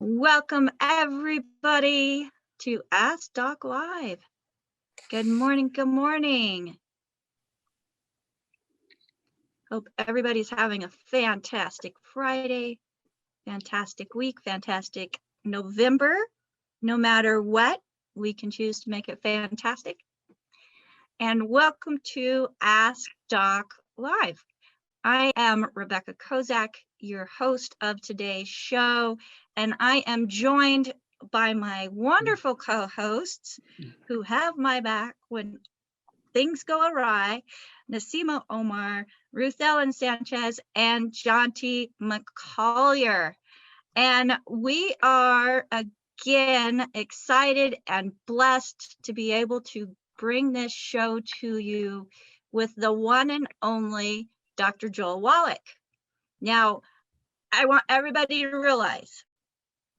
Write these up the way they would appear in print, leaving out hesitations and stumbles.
Welcome everybody to Ask Doc Live. Good morning, good morning. Hope everybody's having a fantastic Friday, fantastic week, fantastic November. No matter what, we can choose to make it fantastic. And welcome to Ask Doc Live. I am Rebecca Kozak, your host of today's show, and I am joined by my wonderful co-hosts who have my back when things go awry, Nasima Omar, Ruth Ellen Sanchez, and Jonty McCollier. And we are again excited and blessed to be able to bring this show to you with the one and only Dr. Joel Wallach. Now, I want everybody to realize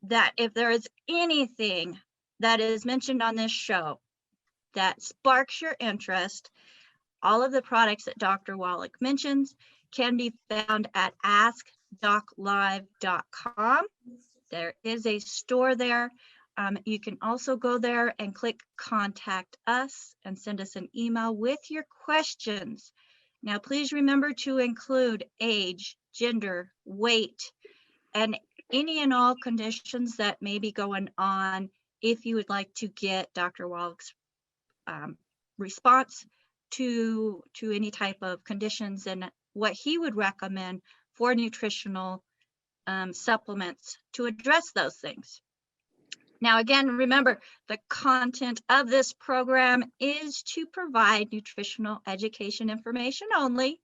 that if there is anything that is mentioned on this show that sparks your interest, all of the products that Dr. Wallach mentions can be found at askdoclive.com. There is a store there. You can also go there and click contact us and send us an email with your questions. Now, please remember to include age, gender, weight, and any and all conditions that may be going on if you would like to get Dr. Wallach's response to any type of conditions and what he would recommend for nutritional supplements to address those things. Now, again, remember, the content of this program is to provide nutritional education information only.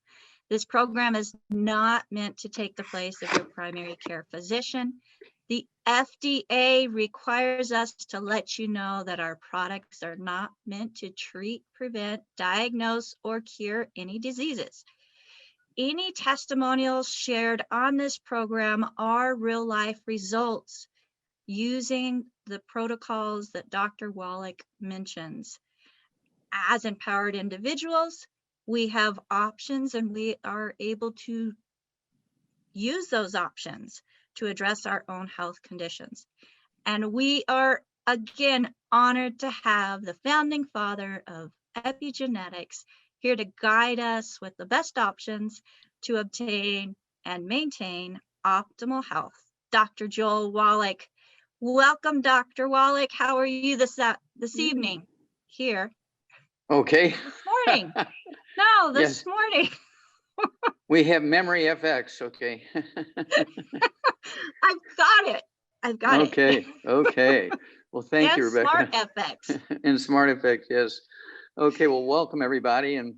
This program is not meant to take the place of your primary care physician. The FDA requires us to let you know that our products are not meant to treat, prevent, diagnose, or cure any diseases. Any testimonials shared on this program are real-life results using the protocols that Dr. Wallach mentions. As empowered individuals, we have options and we are able to use those options to address our own health conditions. And we are, again, honored to have the founding father of epigenetics here to guide us with the best options to obtain and maintain optimal health. Dr. Joel Wallach. Welcome, Dr. Wallach. How are you this evening here? Okay. This morning. No, this morning. We have memory FX. Okay. I've got it. Okay. Well, thank you, Rebecca. Smart FX. And Smart FX, yes. Okay. Well, welcome everybody. And,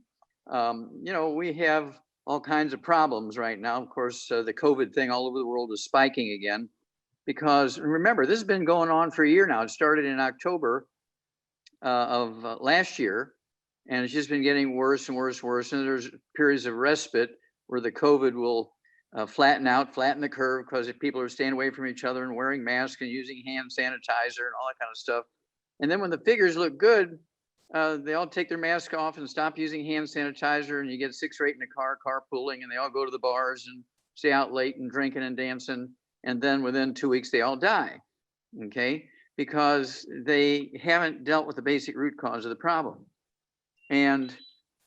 we have all kinds of problems right now. Of course, the COVID thing all over the world is spiking again. Because remember, this has been going on for a year now. It started in October of last year, and it's just been getting worse and worse and worse. And there's periods of respite where the COVID will flatten the curve because if people are staying away from each other and wearing masks and using hand sanitizer and all that kind of stuff. And then when the figures look good, they all take their mask off and stop using hand sanitizer, and you get 6 or 8 in the carpooling, and they all go to the bars and stay out late and drinking and dancing. And then within 2 weeks, they all die, okay? Because they haven't dealt with the basic root cause of the problem. And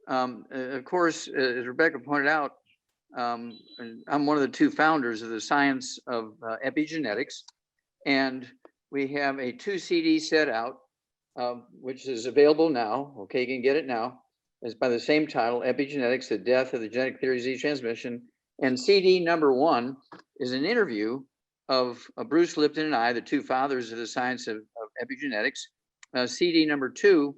of course, as Rebecca pointed out, I'm one of the 2 founders of the science of epigenetics. And we have a 2 CD set out, which is available now. Okay, you can get it now. It's by the same title, Epigenetics, the Death of the Genetic Theory of Disease Transmission. And CD number 1 is an interview of Bruce Lipton and I, the 2 fathers of the science of epigenetics. CD number 2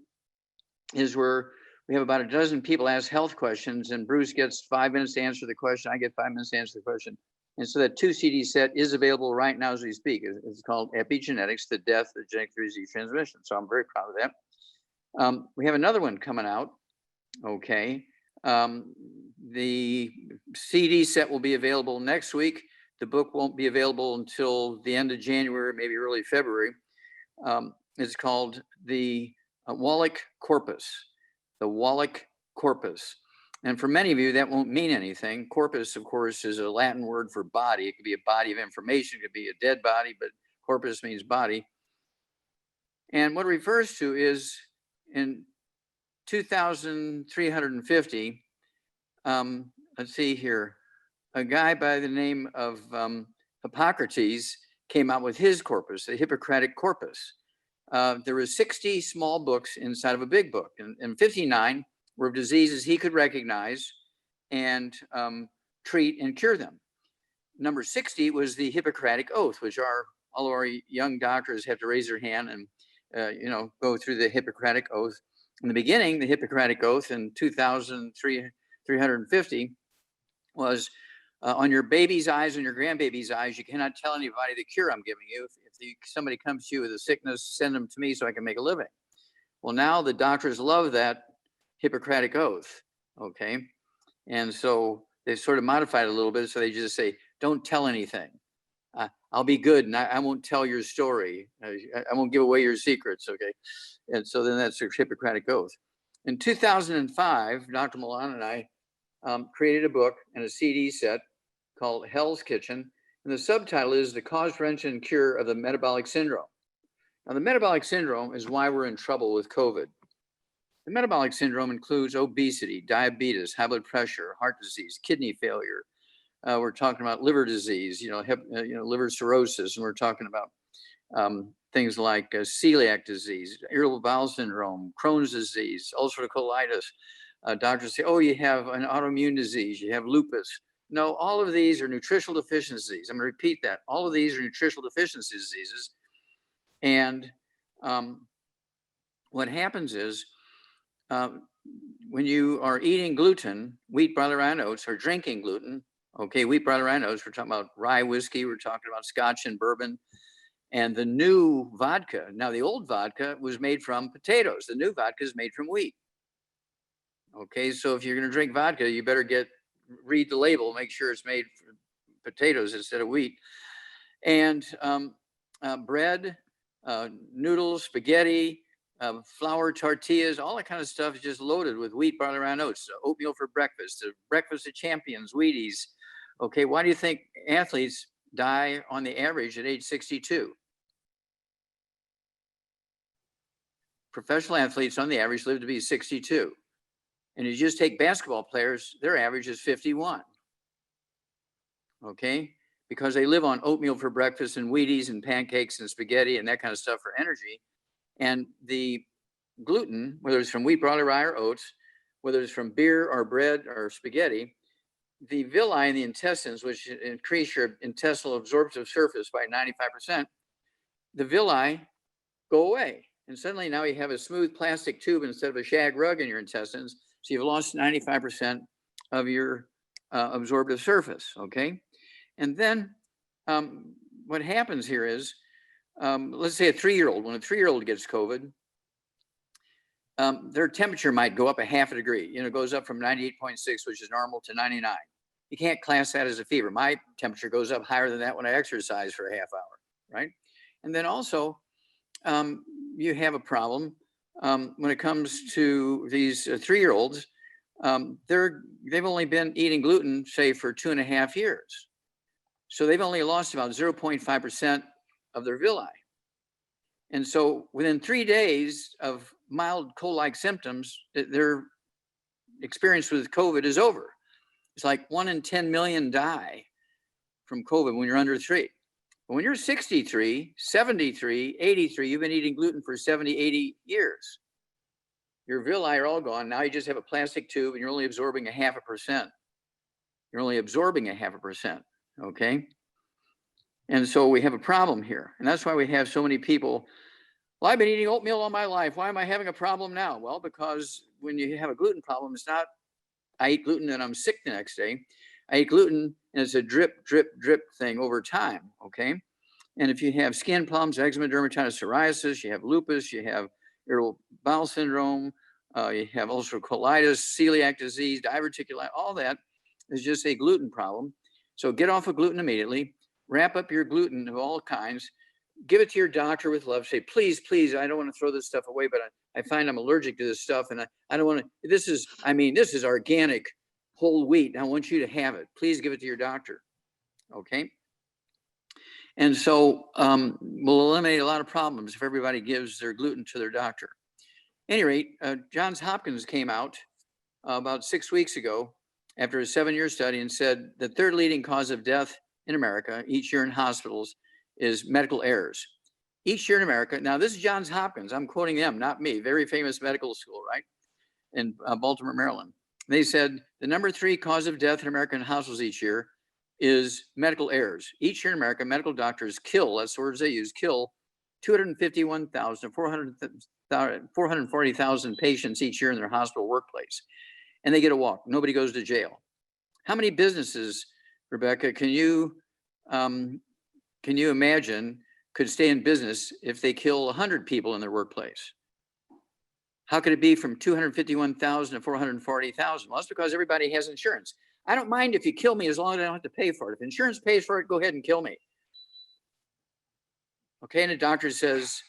is where we have about a dozen people ask health questions, and Bruce gets 5 minutes to answer the question. I get 5 minutes to answer the question. And so that 2 CD set is available right now as we speak. It's called Epigenetics, the Death of the Genetic Theory of Disease Transmission. So I'm very proud of that. We have another one coming out. Okay. The CD set will be available next week. The book won't be available until the end of January, maybe early February. It's called the Wallach Corpus. The Wallach Corpus. And for many of you, that won't mean anything. Corpus, of course, is a Latin word for body. It could be a body of information. It could be a dead body, but corpus means body. And what it refers to is in 2,350, let's see here, a guy by the name of Hippocrates came out with his corpus, the Hippocratic corpus. There were 60 small books inside of a big book, and 59 were diseases he could recognize and treat and cure them. Number 60 was the Hippocratic Oath, which all of our young doctors have to raise their hand and go through the Hippocratic Oath. In the beginning, the Hippocratic Oath in 2,350 was on your baby's eyes and your grandbaby's eyes, you cannot tell anybody the cure I'm giving you. If somebody comes to you with a sickness, send them to me so I can make a living. Well, now the doctors love that Hippocratic Oath, okay? And so they sort of modified it a little bit. So they just say, don't tell anything. I'll be good and I won't tell your story. I won't give away your secrets, okay? And so then that's the Hippocratic Oath. In 2005, Dr. Milan and I created a book and a CD set called Hell's Kitchen. And the subtitle is The Cause, Prevention, and Cure of the Metabolic Syndrome. Now, the metabolic syndrome is why we're in trouble with COVID. The metabolic syndrome includes obesity, diabetes, high blood pressure, heart disease, kidney failure. We're talking about liver disease, liver cirrhosis, and we're talking about things like celiac disease, irritable bowel syndrome, Crohn's disease, ulcerative colitis. Doctors say, oh, you have an autoimmune disease, you have lupus. No, all of these are nutritional deficiencies. I'm going to repeat that. All of these are nutritional deficiency diseases. And what happens is when you are eating gluten, wheat, barley, rye, and oats, or drinking gluten, okay, wheat, barley, rye, and oats, we're talking about rye whiskey, we're talking about scotch and bourbon, and the new vodka. Now, the old vodka was made from potatoes. The new vodka is made from wheat. Okay, so if you're going to drink vodka, you better read the label, make sure it's made from potatoes instead of wheat. And bread, noodles, spaghetti, flour tortillas, all that kind of stuff is just loaded with wheat, barley, rye, and oats. Oatmeal for breakfast, breakfast of champions, Wheaties. Okay, why do you think athletes die on the average at age 62? Professional athletes on the average live to be 62. And you just take basketball players, their average is 51. Okay, because they live on oatmeal for breakfast and Wheaties and pancakes and spaghetti and that kind of stuff for energy. And the gluten, whether it's from wheat, barley, rye, or oats, whether it's from beer or bread or spaghetti, the villi in the intestines, which increase your intestinal absorptive surface by 95%, the villi go away. And suddenly now you have a smooth plastic tube instead of a shag rug in your intestines. So you've lost 95% of your absorptive surface, okay? And then what happens here is, let's say a 3-year-old, when a 3-year-old gets COVID, their temperature might go up a half a degree. It goes up from 98.6, which is normal, to 99. You can't class that as a fever. My temperature goes up higher than that when I exercise for a half hour, right? And then also, you have a problem when it comes to these 3-year-olds. They've only been eating gluten, say, for 2.5 years. So they've only lost about 0.5% of their villi. And so within 3 days of mild cold-like symptoms, their experience with COVID is over. It's like 1 in 10 million die from COVID when you're under 3. But when you're 63, 73, 83, you've been eating gluten for 70, 80 years. Your villi are all gone. Now you just have a plastic tube and you're only absorbing 0.5%. You're only absorbing 0.5%, okay? And so we have a problem here. And that's why we have so many people, well, I've been eating oatmeal all my life. Why am I having a problem now? Well, because when you have a gluten problem, it's not, I eat gluten and I'm sick the next day. I eat gluten and it's a drip, drip, drip thing over time, okay? And if you have skin problems, eczema, dermatitis, psoriasis, you have lupus, you have irritable bowel syndrome, you have ulcerative colitis, celiac disease, diverticulitis, all that is just a gluten problem. So get off of gluten immediately, wrap up your gluten of all kinds, give it to your doctor with love, say, please, please, I don't want to throw this stuff away, but I find I'm allergic to this stuff and I don't want to, this is organic whole wheat. I want you to have it. Please give it to your doctor, okay? And so we'll eliminate a lot of problems if everybody gives their gluten to their doctor. At any rate, Johns Hopkins came out about 6 weeks ago after a 7-year study and said the third leading cause of death in America each year in hospitals is medical errors. Each year in America, now this is Johns Hopkins, I'm quoting them, not me, very famous medical school, right? In Baltimore, Maryland. They said the number 3 cause of death in American hospitals each year is medical errors. Each year in America, medical doctors kill, that's the words they use, kill 251,000, 440,000 patients each year in their hospital workplace. And they get a walk, nobody goes to jail. How many businesses, Rebecca, can you imagine could stay in business if they kill 100 people in their workplace? How could it be from 251,000 to 440,000? Well, that's because everybody has insurance. I don't mind if you kill me as long as I don't have to pay for it. If insurance pays for it, go ahead and kill me. Okay, and the doctor says,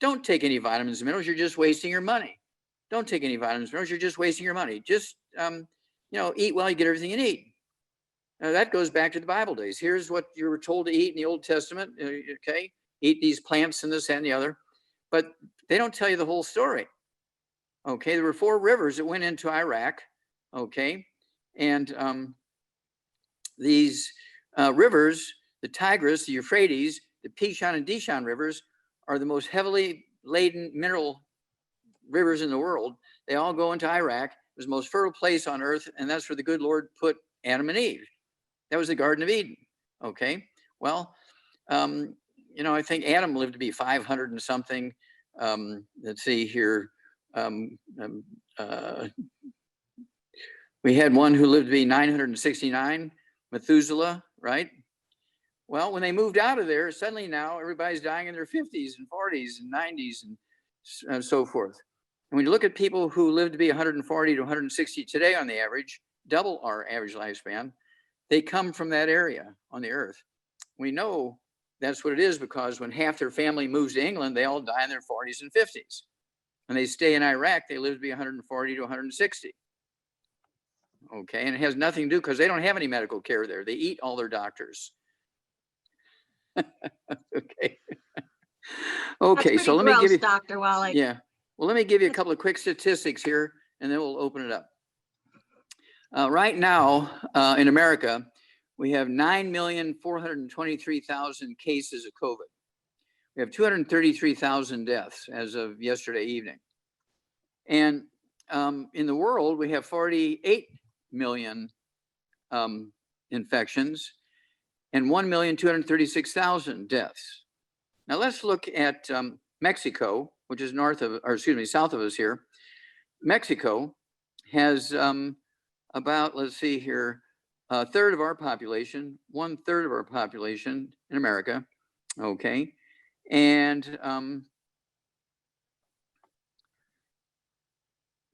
don't take any vitamins and minerals, you're just wasting your money. Don't take any vitamins and minerals, you're just wasting your money. Just, eat well, you get everything you need. Now that goes back to the Bible days. Here's what you were told to eat in the Old Testament, okay? Eat these plants and this and the other, but they don't tell you the whole story. Okay, there were 4 rivers that went into Iraq, okay? And these rivers, the Tigris, the Euphrates, the Pishon and Dishon rivers are the most heavily laden mineral rivers in the world. They all go into Iraq. It was the most fertile place on earth, and that's where the good Lord put Adam and Eve. That was the Garden of Eden, okay? Well, I think Adam lived to be 500 and something. Let's see here. We had one who lived to be 969, Methuselah, right? Well, when they moved out of there, suddenly now everybody's dying in their 50s and 40s and 90s and so forth. And when you look at people who live to be 140 to 160 today on the average, double our average lifespan, they come from that area on the earth. We know that's what it is because when half their family moves to England, they all die in their 40s and 50s. When they stay in Iraq, they live to be 140 to 160. Okay, and it has nothing to do because they don't have any medical care there. They eat all their doctors. Okay. Okay, so let me give you, Dr. Wallach. Yeah, well, let me give you a couple of quick statistics here, and then we'll open it up. Right now in America, we have 9,423,000 cases of COVID. We have 233,000 deaths as of yesterday evening. And in the world, we have 48 million infections and 1,236,000 deaths. Now let's look at Mexico, which is south of us here. Mexico has about, let's see here, a third of our population, 1/3 of our population in America, okay? And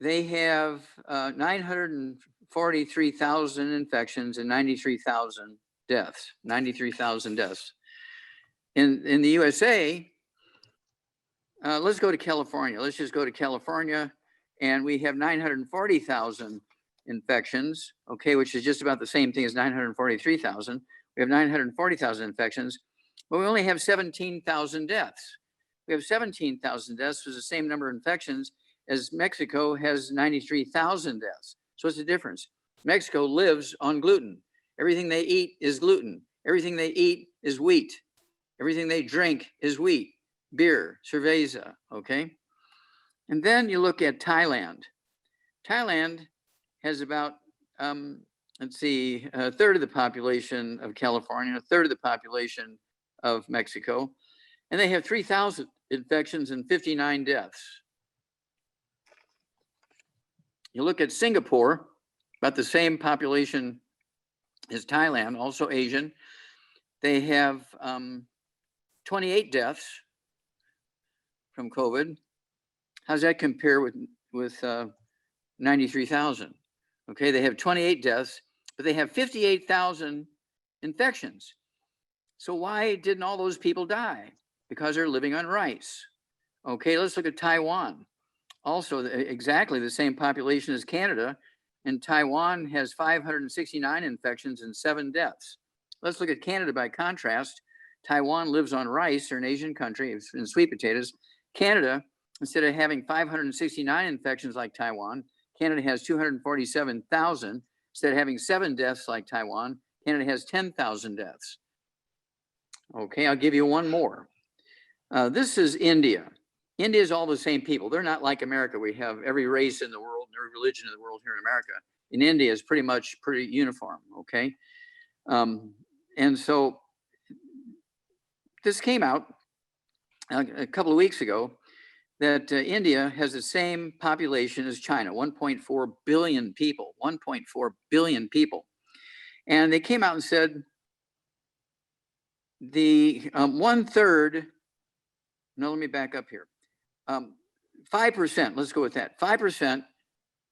they have 943,000 infections and 93,000 deaths, 93,000 deaths. In the USA, let's go to California. Let's just go to California, and we have 940,000 infections, okay, which is just about the same thing as 943,000. We have 940,000 infections, but we only have 17,000 deaths. We have 17,000 deaths, which is the same number of infections as Mexico has 93,000 deaths. So what's the difference? Mexico lives on gluten. Everything they eat is gluten. Everything they eat is wheat. Everything they drink is wheat, beer, cerveza, okay? And then you look at Thailand. Thailand has about, let's see, a third of the population of California, a third of the population of Mexico, and they have 3,000 infections and 59 deaths. You look at Singapore, about the same population as Thailand, also Asian. They have 28 deaths from COVID. How's that compare with 93,000? Okay, they have 28 deaths, but they have 58,000 infections. So why didn't all those people die? Because they're living on rice. Okay, let's look at Taiwan. Also exactly the same population as Canada, and Taiwan has 569 infections and 7 deaths. Let's look at Canada by contrast. Taiwan lives on rice, or an Asian country, and sweet potatoes. Canada, instead of having 569 infections like Taiwan, Canada has 247,000. Instead of having 7 deaths like Taiwan, Canada has 10,000 deaths. Okay, I'll give you one more. This is India. India is all the same people. They're not like America. We have every race in the world, every religion in the world here in America. In India, it's pretty uniform, okay? And so this came out a couple of weeks ago, that India has the same population as China, 1.4 billion people, 1.4 billion people. And they came out and said the 1/3, no, let me back up here. 5%, let's go with that. 5%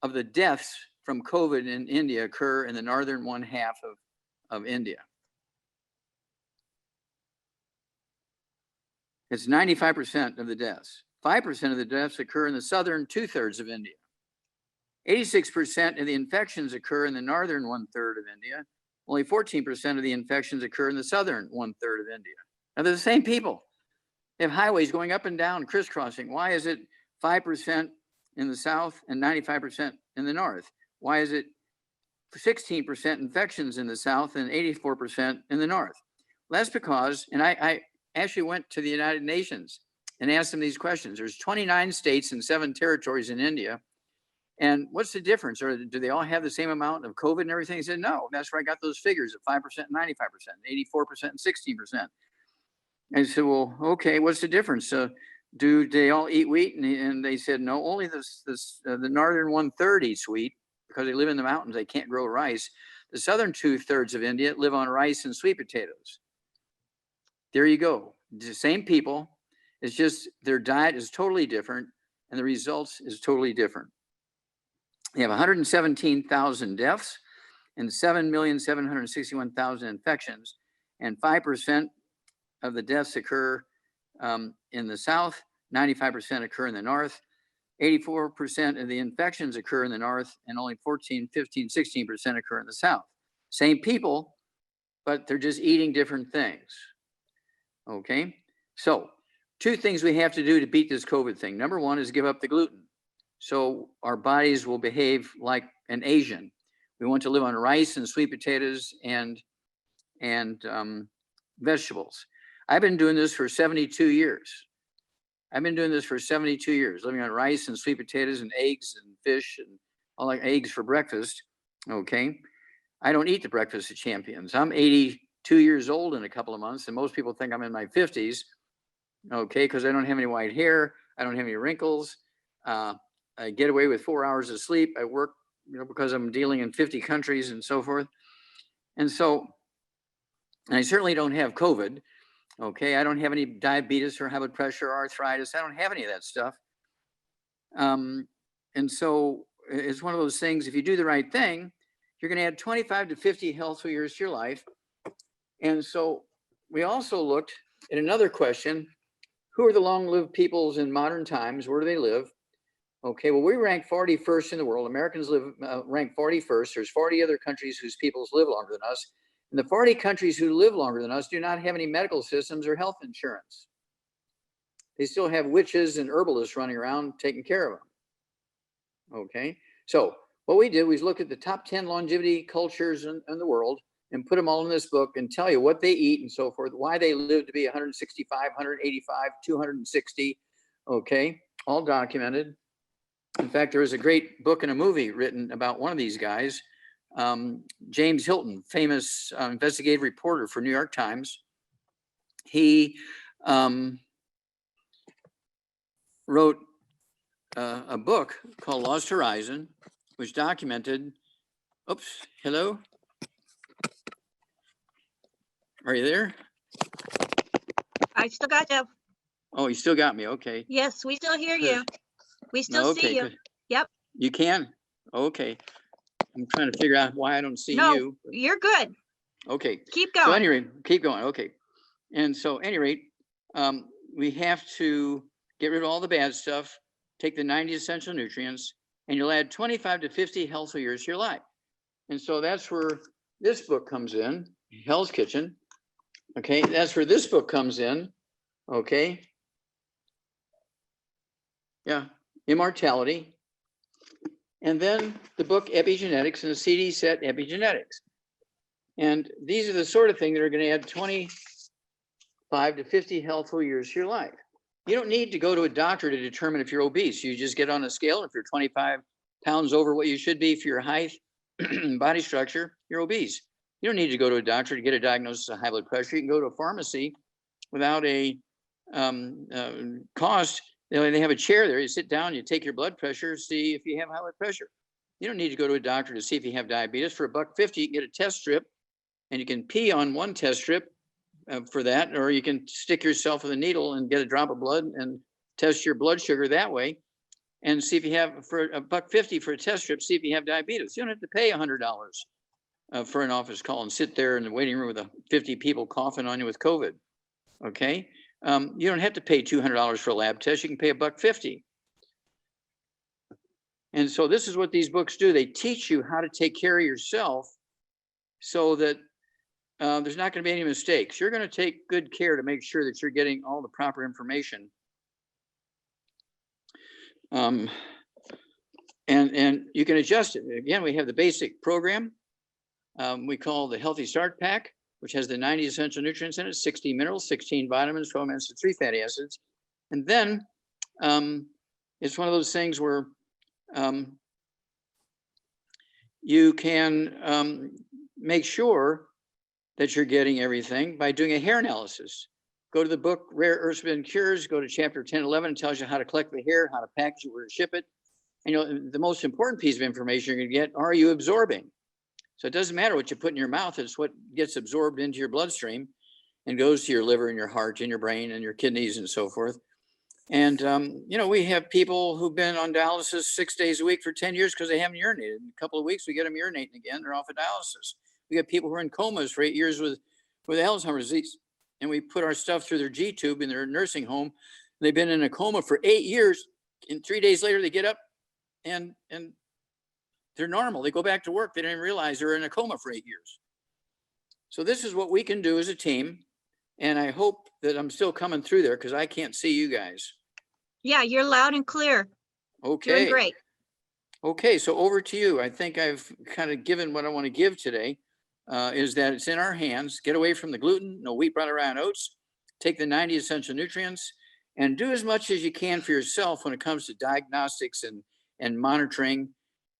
of the deaths from COVID in India occur in the northern 1/2 of India. It's 95% of the deaths. 5% of the deaths occur in the southern 2/3 of India. 86% of the infections occur in the northern 1/3 of India. Only 14% of the infections occur in the southern 1/3 of India. Now, they're the same people. They have highways going up and down, crisscrossing. Why is it 5% in the south and 95% in the north? Why is it 16% infections in the south and 84% in the north? Well, that's because, and I actually went to the United Nations and asked them these questions. There's 29 states and 7 territories in India. And what's the difference? Or do they all have the same amount of COVID and everything? He said, no, that's where I got those figures of 5%, 95%, 84%, and 16%. I said, well, okay, what's the difference? Do they all eat wheat? And they said, no, only the northern 1/3 eats wheat because they live in the mountains. They can't grow rice. The southern 2/3 of India live on rice and sweet potatoes. There you go. The same people. It's just their diet is totally different and the results is totally different. They have 117,000 deaths and 7,761,000 infections, and 5% of the deaths occur in the south, 95% occur in the north, 84% of the infections occur in the north, and only 14, 15, 16% occur in the south. Same people, but they're just eating different things. Okay, so 2 things we have to do to beat this COVID thing. Number 1 is give up the gluten. So our bodies will behave like an Asian. We want to live on rice and sweet potatoes and vegetables. I've been doing this for 72 years. Living on rice and sweet potatoes and eggs and fish and all, like eggs for breakfast. Okay. I don't eat the breakfast of champions. I'm 82 years old in a couple of months, and most people think I'm in my 50s. Okay, because I don't have any white hair. I don't have any wrinkles. I get away with 4 hours of sleep. I work, because I'm dealing in 50 countries and so forth. And so, and I certainly don't have COVID. Okay, I don't have any diabetes or high blood pressure or arthritis. I don't have any of that stuff. And so it's one of those things, if you do the right thing, you're going to add 25 to 50 healthy years to your life. And so we also looked at another question. Who are the long-lived peoples in modern times? Where do they live? Okay, well, we rank 41st in the world. Americans rank 41st. There's 40 other countries whose peoples live longer than us. And the 40 countries who live longer than us do not have any medical systems or health insurance. They still have witches and herbalists running around taking care of them. Okay, so what we did was look at the top 10 longevity cultures in the world and put them all in this book and tell you what they eat and so forth, why they live to be 165, 185, 260. Okay, all documented. In fact, there was a great book and a movie written about one of these guys, James Hilton, famous investigative reporter for New York Times. He wrote a book called Lost Horizon, which documented, oops, hello? Are you there? I still got you. Oh, you still got me, okay. Yes, we still hear you. We still see you. Good. Yep. You can? Okay. I'm trying to figure out why I don't see No, you. you're good. Okay. Keep going. So anyway, keep going. Okay. And so at any rate, we have to get rid of all the bad stuff, take the 90 essential nutrients, and you'll add 25 to 50 healthy years to your life. And so that's where this book comes in, Hell's Kitchen. Okay, that's where this book comes in. Okay. Yeah, Immortality. And then the book Epigenetics and the CD set Epigenetics. And these are the sort of things that are going to add 25 to 50 healthful years to your life. You don't need to go to a doctor to determine if you're obese. You just get on a scale. If you're 25 pounds over what you should be for your height, body structure, you're obese. You don't need to go to a doctor to get a diagnosis of high blood pressure. You can go to a pharmacy without a cost. They have a chair there. You sit down, you take your blood pressure, see if you have high blood pressure. You don't need to go to a doctor to see if you have diabetes. For $1.50, you can get a test strip, and you can pee on one test strip for that, or you can stick yourself with a needle and get a drop of blood and test your blood sugar that way, and see if you have, for $1.50 for a test strip, see if you have diabetes. You don't have to pay $100 for an office call and sit there in the waiting room with 50 people coughing on you with COVID. Okay. You don't have to pay $200 for a lab test. You can pay $1.50. And so this is what these books do. They teach you how to take care of yourself so that there's not going to be any mistakes. You're going to take good care to make sure that you're getting all the proper information. And you can adjust it. Again, we have the basic program we call the Healthy Start Pack, which has the 90 essential nutrients in it, 60 minerals, 16 vitamins, 12 amino acids, 3 fatty acids. And then it's one of those things where you can make sure that you're getting everything by doing a hair analysis. Go to the book, Rare Earths and Cures, go to chapter 10, 11, it tells you how to collect the hair, how to package it, where to ship it. And you know, the most important piece of information you're gonna get, are you absorbing? So it doesn't matter what you put in your mouth, it's what gets absorbed into your bloodstream and goes to your liver and your heart and your brain and your kidneys and so forth. And, you know, we have people who've been on dialysis 6 days a week for 10 years because they haven't urinated. In a couple of weeks, we get them urinating again, they're off of dialysis. We got people who are in comas for 8 years with Alzheimer's disease. And we put our stuff through their G tube in their nursing home. They've been in a coma for 8 years. And 3 days later, they get up and they're normal. They go back to work. They didn't realize they're in a coma for 8 years. So this is what we can do as a team. And I hope that I'm still coming through there because I can't see you guys. Yeah, you're loud and clear. Okay. Doing great. Okay, so over to you. I think I've kind of given what I want to give today, is that it's in our hands. Get away from the gluten, no wheat, brown, rye, and oats. Take the 90 essential nutrients and do as much as you can for yourself when it comes to diagnostics and monitoring.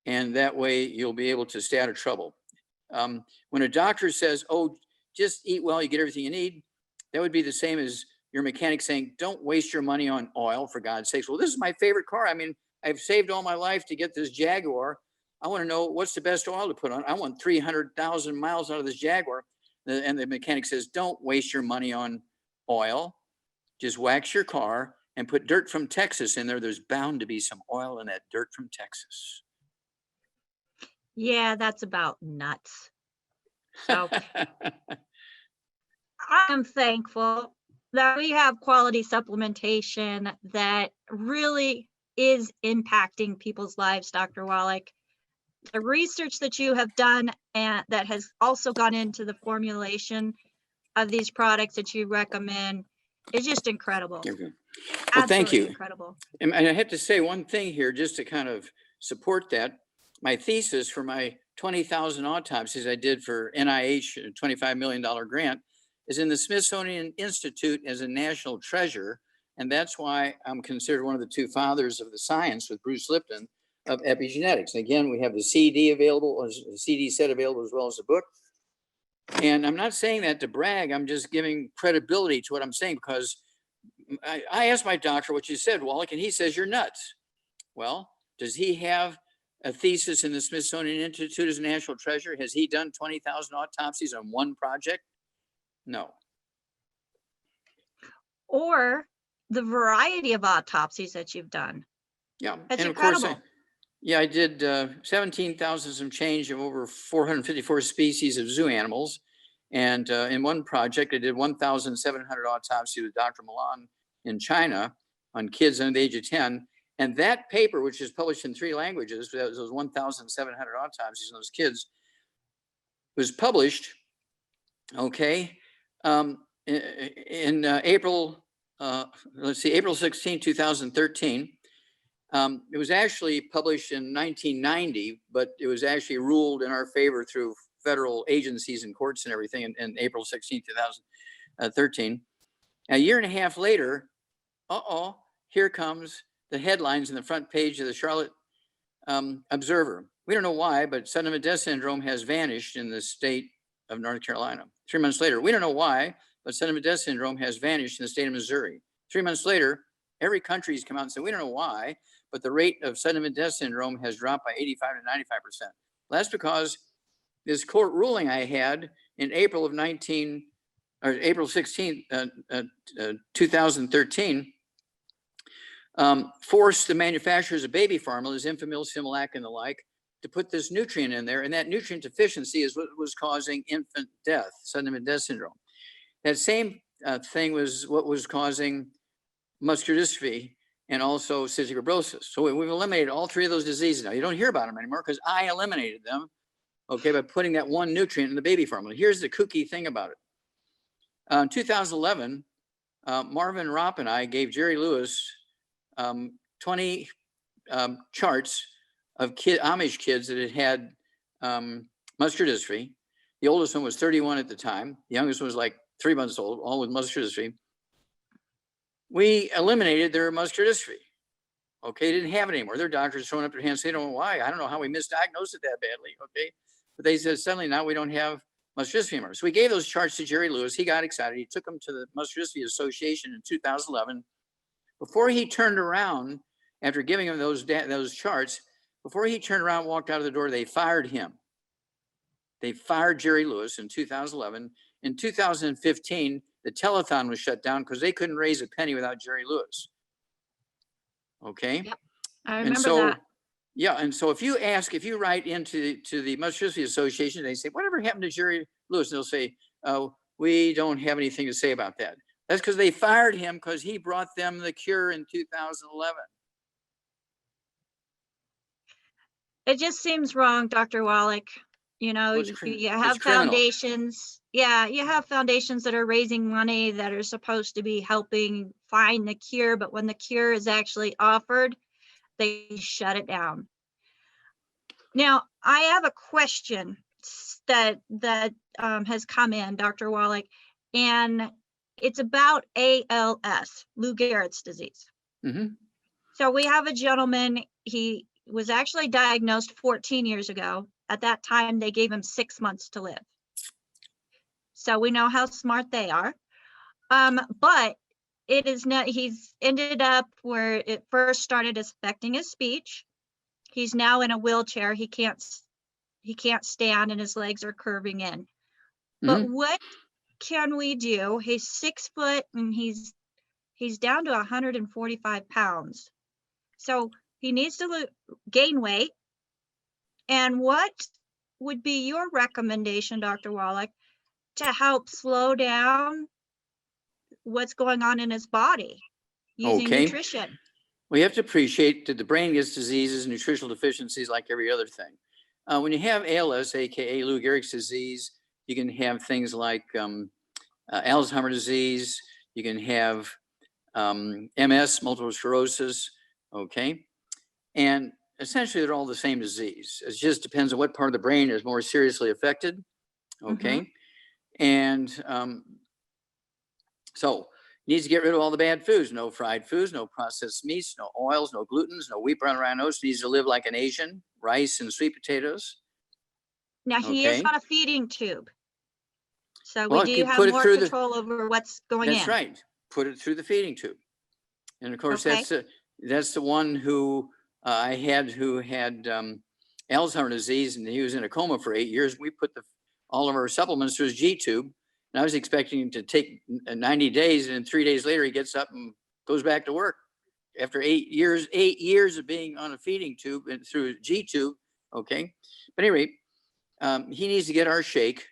And that way you'll be able to stay out of trouble. When a doctor says, oh, just eat well, you get everything you need, that would be the same as your mechanic saying, don't waste your money on oil, for God's sakes. Well, this is my favorite car. I mean, I've saved all my life to get this Jaguar. I want to know what's the best oil to put on. I want 300,000 miles out of this Jaguar. And the mechanic says, don't waste your money on oil. Just wax your car and put dirt from Texas in there. There's bound to be some oil in that dirt from Texas. Yeah, that's about nuts. So I am thankful that we have quality supplementation that really is impacting people's lives, Dr. Wallach. The research that you have done and that has also gone into the formulation of these products that you recommend is just incredible. Well, Absolutely thank you. Incredible. And I have to say one thing here, just to kind of support that. My thesis for my 20,000 autopsies I did for NIH, a $25 million grant, is in the Smithsonian Institute as a national treasure. And that's why I'm considered one of the two fathers of the science with Bruce Lipton of epigenetics. And again, we have the CD available, the CD set available, as well as the book. And I'm not saying that to brag. I'm just giving credibility to what I'm saying, because I asked my doctor what you said, Wallach, and he says you're nuts. Well, does he have a thesis in the Smithsonian Institute as a national treasure? Has he done 20,000 autopsies on one project? No. Or the variety of autopsies that you've done. Yeah, that's and incredible. Of course, I did 17,000 some change of over 454 species of zoo animals. And in one project, I did 1,700 autopsies with Dr. Milan in China on kids under the age of 10. And that paper, which is published in 3 languages, those 1,700 autopsies on those kids, was published, okay, in April, April 16, 2013. It was actually published in 1990, but it was actually ruled in our favor through federal agencies and courts and everything in April 16, 2013. A year and a half later, here comes the headlines in the front page of the Charlotte Observer. We don't know why, but sudden death syndrome has vanished in the state of North Carolina. 3 months later, we don't know why, but sudden death syndrome has vanished in the state of Missouri. 3 months later, every country's come out and said, we don't know why, but the rate of sudden death syndrome has dropped by 85 to 95%. Well, that's because this court ruling I had in April 16, 2013, forced the manufacturers of baby formulas, Enfamil, Similac, and the like, to put this nutrient in there. And that nutrient deficiency is what was causing infant death, sudden death syndrome. That same thing was what was causing muscular dystrophy and also cystic fibrosis. So we've eliminated all three of those diseases. Now you don't hear about them anymore because I eliminated them, okay, by putting that one nutrient in the baby formula. Here's the kooky thing about it. In 2011, Marvin Ropp and I gave Jerry Lewis 20 charts of Amish kids that had muscular dystrophy. The oldest one was 31 at the time. The youngest one was like 3 months old, all with muscular dystrophy. We eliminated their muscular dystrophy. Okay, didn't have it anymore. Their doctors throwing up their hands, they don't know why. I don't know how we misdiagnosed it that badly. Okay, but they said suddenly now we don't have muscular dystrophy anymore. So we gave those charts to Jerry Lewis. He got excited. He took them to the Muscular Dystrophy Association in 2011. Before he turned around, after giving him those charts, before he turned around and walked out of the door, they fired him. They fired Jerry Lewis in 2011. In 2015, the telethon was shut down because they couldn't raise a penny without Jerry Lewis. Okay. Yep, I remember that. Yeah, and so if you write into the Muscular Dystrophy Association, they say, whatever happened to Jerry Lewis? And they'll say, we don't have anything to say about that. That's because they fired him because he brought them the cure in 2011. It just seems wrong, Dr. Wallach. You know, you have foundations. Yeah, you have foundations that are raising money that are supposed to be helping find the cure, but when the cure is actually offered, they shut it down. Now, I have a question that has come in, Dr. Wallach, and it's about ALS, Lou Gehrig's disease. Mm-hmm. So we have a gentleman, he was actually diagnosed 14 years ago. At that time, they gave him 6 months to live. So we know how smart they are. But it is not, he's ended up where it first started affecting his speech. He's now in a wheelchair. He can't stand and his legs are curving in. Mm-hmm. But what can we do? He's 6 foot and he's down to 145 pounds. So he needs to gain weight. And what would be your recommendation, Dr. Wallach, to help slow down what's going on in his body using nutrition? Well, you have to appreciate that the brain gets diseases and nutritional deficiencies like every other thing. When you have ALS, aka Lou Gehrig's disease, you can have things like Alzheimer's disease. You can have MS, multiple sclerosis. Okay, and essentially they're all the same disease. It just depends on what part of the brain is more seriously affected. Okay, mm-hmm. And so needs to get rid of all the bad foods, no fried foods, no processed meats, no oils, no glutens, no wheat, brown, rye, oats. Needs to live like an Asian, rice and sweet potatoes. Now he is on a feeding tube. So we do have more control over what's going in. That's right. Put it through the feeding tube. And of course, that's the one who I had who had Alzheimer's disease, and he was in a coma for 8 years. We put all of our supplements through his G tube. And I was expecting him to take 90 days, and 3 days later, he gets up and goes back to work. After 8 years of being on a feeding tube and through a G tube, okay? But anyway, he needs to get our shake,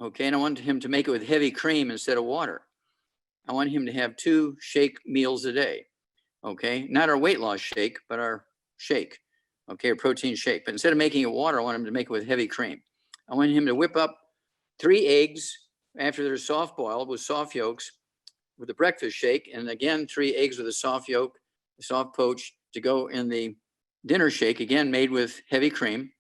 okay? And I want him to make it with heavy cream instead of water. I want him to have 2 shake meals a day, okay? Not our weight loss shake, but our shake, okay? A protein shake. But instead of making it water, I want him to make it with heavy cream. I want him to whip up 3 eggs after they're soft boiled with soft yolks with a breakfast shake. And again, 3 eggs with a soft yolk, a soft poach to go in the dinner shake, again, made with heavy cream.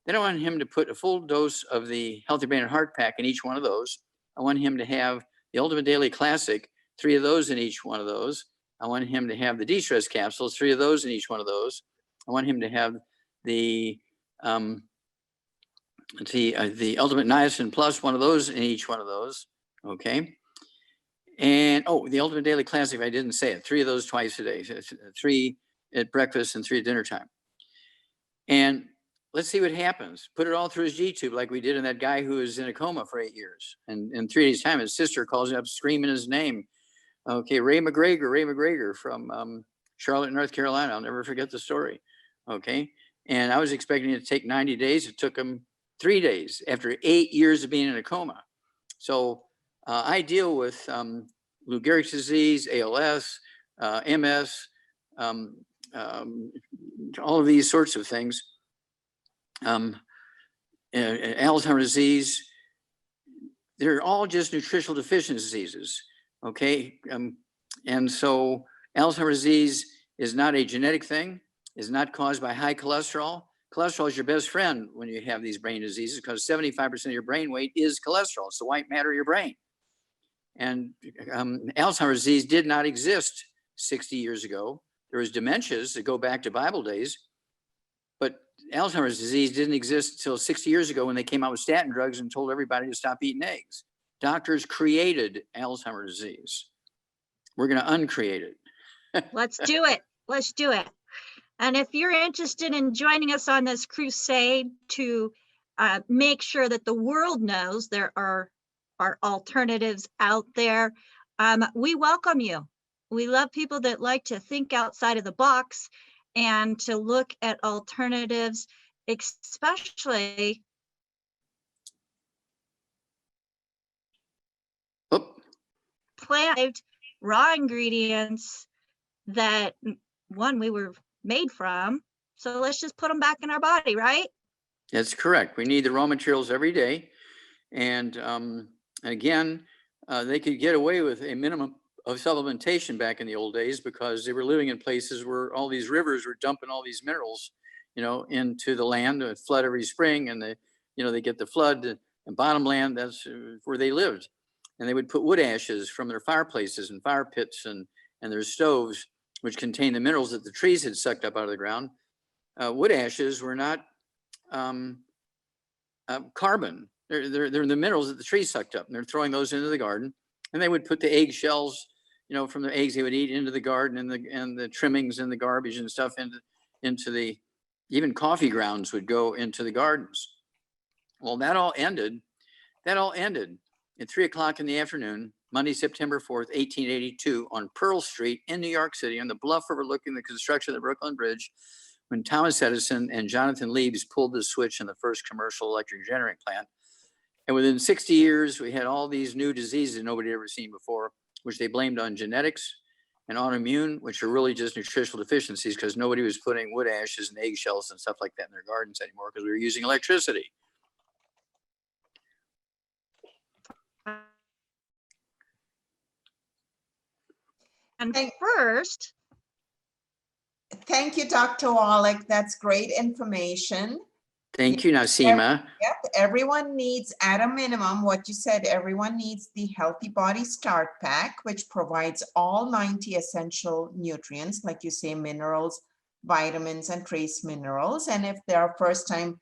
Then I want him to put a full dose of the Healthy Brain and Heart Pack in each one of those. I want him to have the Ultimate Daily Classic, 3 of those in each one of those. I want him to have the de-stress capsules, 3 of those in each one of those. I want him to have the Ultimate Niacin Plus, 1 of those in each one of those. Okay. And the Ultimate Daily Classic, I didn't say it, 3 of those twice a day, 3 at breakfast and 3 at dinner time. And let's see what happens. Put it all through his G-tube like we did in that guy who was in a coma for 8 years. And in 3 days' time, his sister calls him up screaming his name. Okay, Ray McGregor from Charlotte, North Carolina. I'll never forget the story. Okay, and I was expecting it to take 90 days. It took him 3 days after 8 years of being in a coma. So I deal with Lou Gehrig's disease, ALS, MS, all of these sorts of things. Alzheimer's disease, they're all just nutritional deficiency diseases. Okay. And so Alzheimer's disease is not a genetic thing, is not caused by high cholesterol. Cholesterol is your best friend when you have these brain diseases because 75% of your brain weight is cholesterol. It's the white matter of your brain. And Alzheimer's disease did not exist 60 years ago. There was dementias that go back to Bible days, but Alzheimer's disease didn't exist until 60 years ago when they came out with statin drugs and told everybody to stop eating eggs. Doctors created Alzheimer's disease. We're going to uncreate it. Let's do it. Let's do it. And if you're interested in joining us on this crusade to make sure that the world knows there are alternatives out there, we welcome you. We love people that like to think outside of the box and to look at alternatives, especially plant raw ingredients that we were made from. So let's just put them back in our body, right? That's correct. We need the raw materials every day. And again, they could get away with a minimum of supplementation back in the old days because they were living in places where all these rivers were dumping all these minerals, into the land, a flood every spring, and they get the flood and bottomland. That's where they lived. And they would put wood ashes from their fireplaces and fire pits and their stoves, which contained the minerals that the trees had sucked up out of the ground. Wood ashes were not carbon. They're the minerals that the trees sucked up, and they're throwing those into the garden. And they would put the egg shells, from the eggs they would eat into the garden, and the trimmings and the garbage and stuff into the, even coffee grounds would go into the gardens. Well, that all ended at 3:00 in the afternoon, Monday, September 4th, 1882, on Pearl Street in New York City, on the bluff overlooking the construction of the Brooklyn Bridge, when Thomas Edison and Jonathan Leibs pulled the switch in the first commercial electric generating plant. And within 60 years, we had all these new diseases nobody had ever seen before, which they blamed on genetics and autoimmune, which are really just nutritional deficiencies because nobody was putting wood ashes and eggshells and stuff like that in their gardens anymore because we were using electricity. And first, thank you, Dr. Wallach. That's great information. Thank you, Nasima. Yep, everyone needs, at a minimum, what you said, everyone needs the Healthy Body Start Pack, which provides all 90 essential nutrients, like you say, minerals, vitamins, and trace minerals. And if they are first-time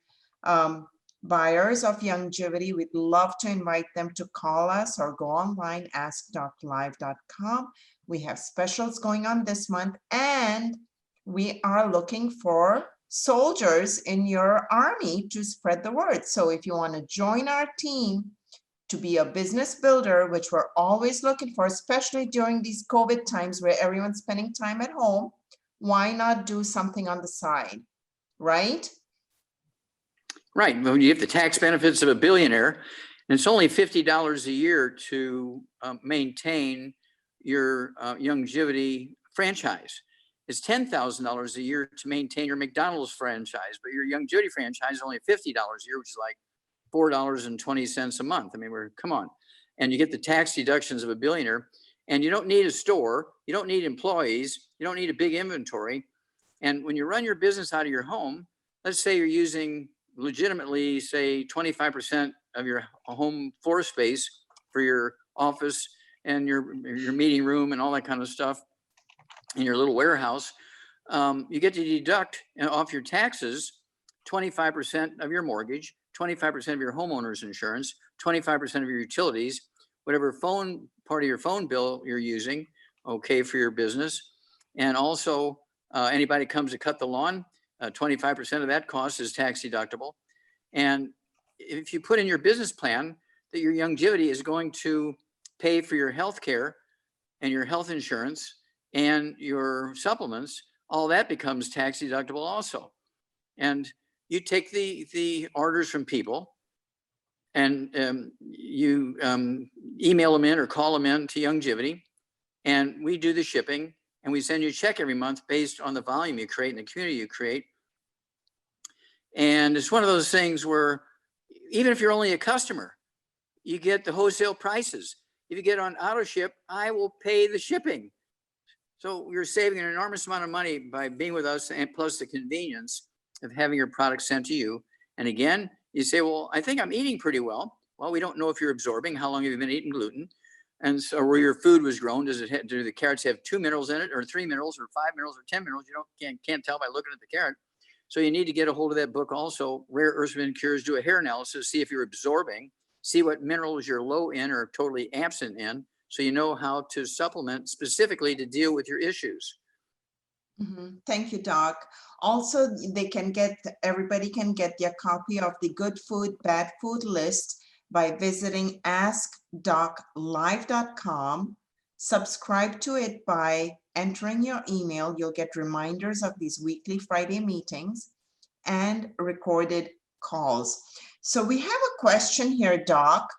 buyers of Youngevity, we'd love to invite them to call us or go online, askdoclive.com. We have specials going on this month, and we are looking for soldiers in your army to spread the word. So if you want to join our team to be a business builder, which we're always looking for, especially during these COVID times where everyone's spending time at home, why not do something on the side, right? Right. Well, you have the tax benefits of a billionaire, and it's only $50 a year to maintain your Youngevity franchise. It's $10,000 a year to maintain your McDonald's franchise, but your Youngevity franchise is only $50 a year, which is like $4.20 a month. I mean, come on. and you get the tax deductions of a billionaire, and you don't need a store, you don't need employees, you don't need a big inventory. And when you run your business out of your home, let's say you're using legitimately, say 25% of your home floor space for your office and your meeting room and all that kind of stuff in your little warehouse, you get to deduct off your taxes 25% of your mortgage, 25% of your homeowner's insurance, 25% of your utilities, whatever phone part of your phone bill you're using, okay, for your business. And also anybody comes to cut the lawn, 25% of that cost is tax deductible. And if you put in your business plan that your longevity is going to pay for your health care and your health insurance and your supplements, all that becomes tax deductible also. And you take the orders from people and you email them in or call them in to Longevity, and we do the shipping, and we send you a check every month based on the volume you create and the community you create. And it's one of those things where even if you're only a customer, you get the wholesale prices. If you get on auto ship, I will pay the shipping. So you're saving an enormous amount of money by being with us, and plus the convenience of having your product sent to you. And again, you say, well, I think I'm eating pretty well. Well, we don't know if you're absorbing. How long have you been eating gluten? And so where your food was grown, do the carrots have 2 minerals in it, or 3 minerals, or 5 minerals, or 10 minerals? You can't tell by looking at the carrot. So you need to get a hold of that book also, Rare Earths and Cures. Do a hair analysis, see if you're absorbing, see what minerals you're low in or totally absent in, so you know how to supplement specifically to deal with your issues. Thank you, Doc. Also, everybody can get their copy of the Good Food, Bad Food list by visiting askdoclive.com. Subscribe to it by entering your email. You'll get reminders of these weekly Friday meetings and recorded calls. So we have a question here, Doc,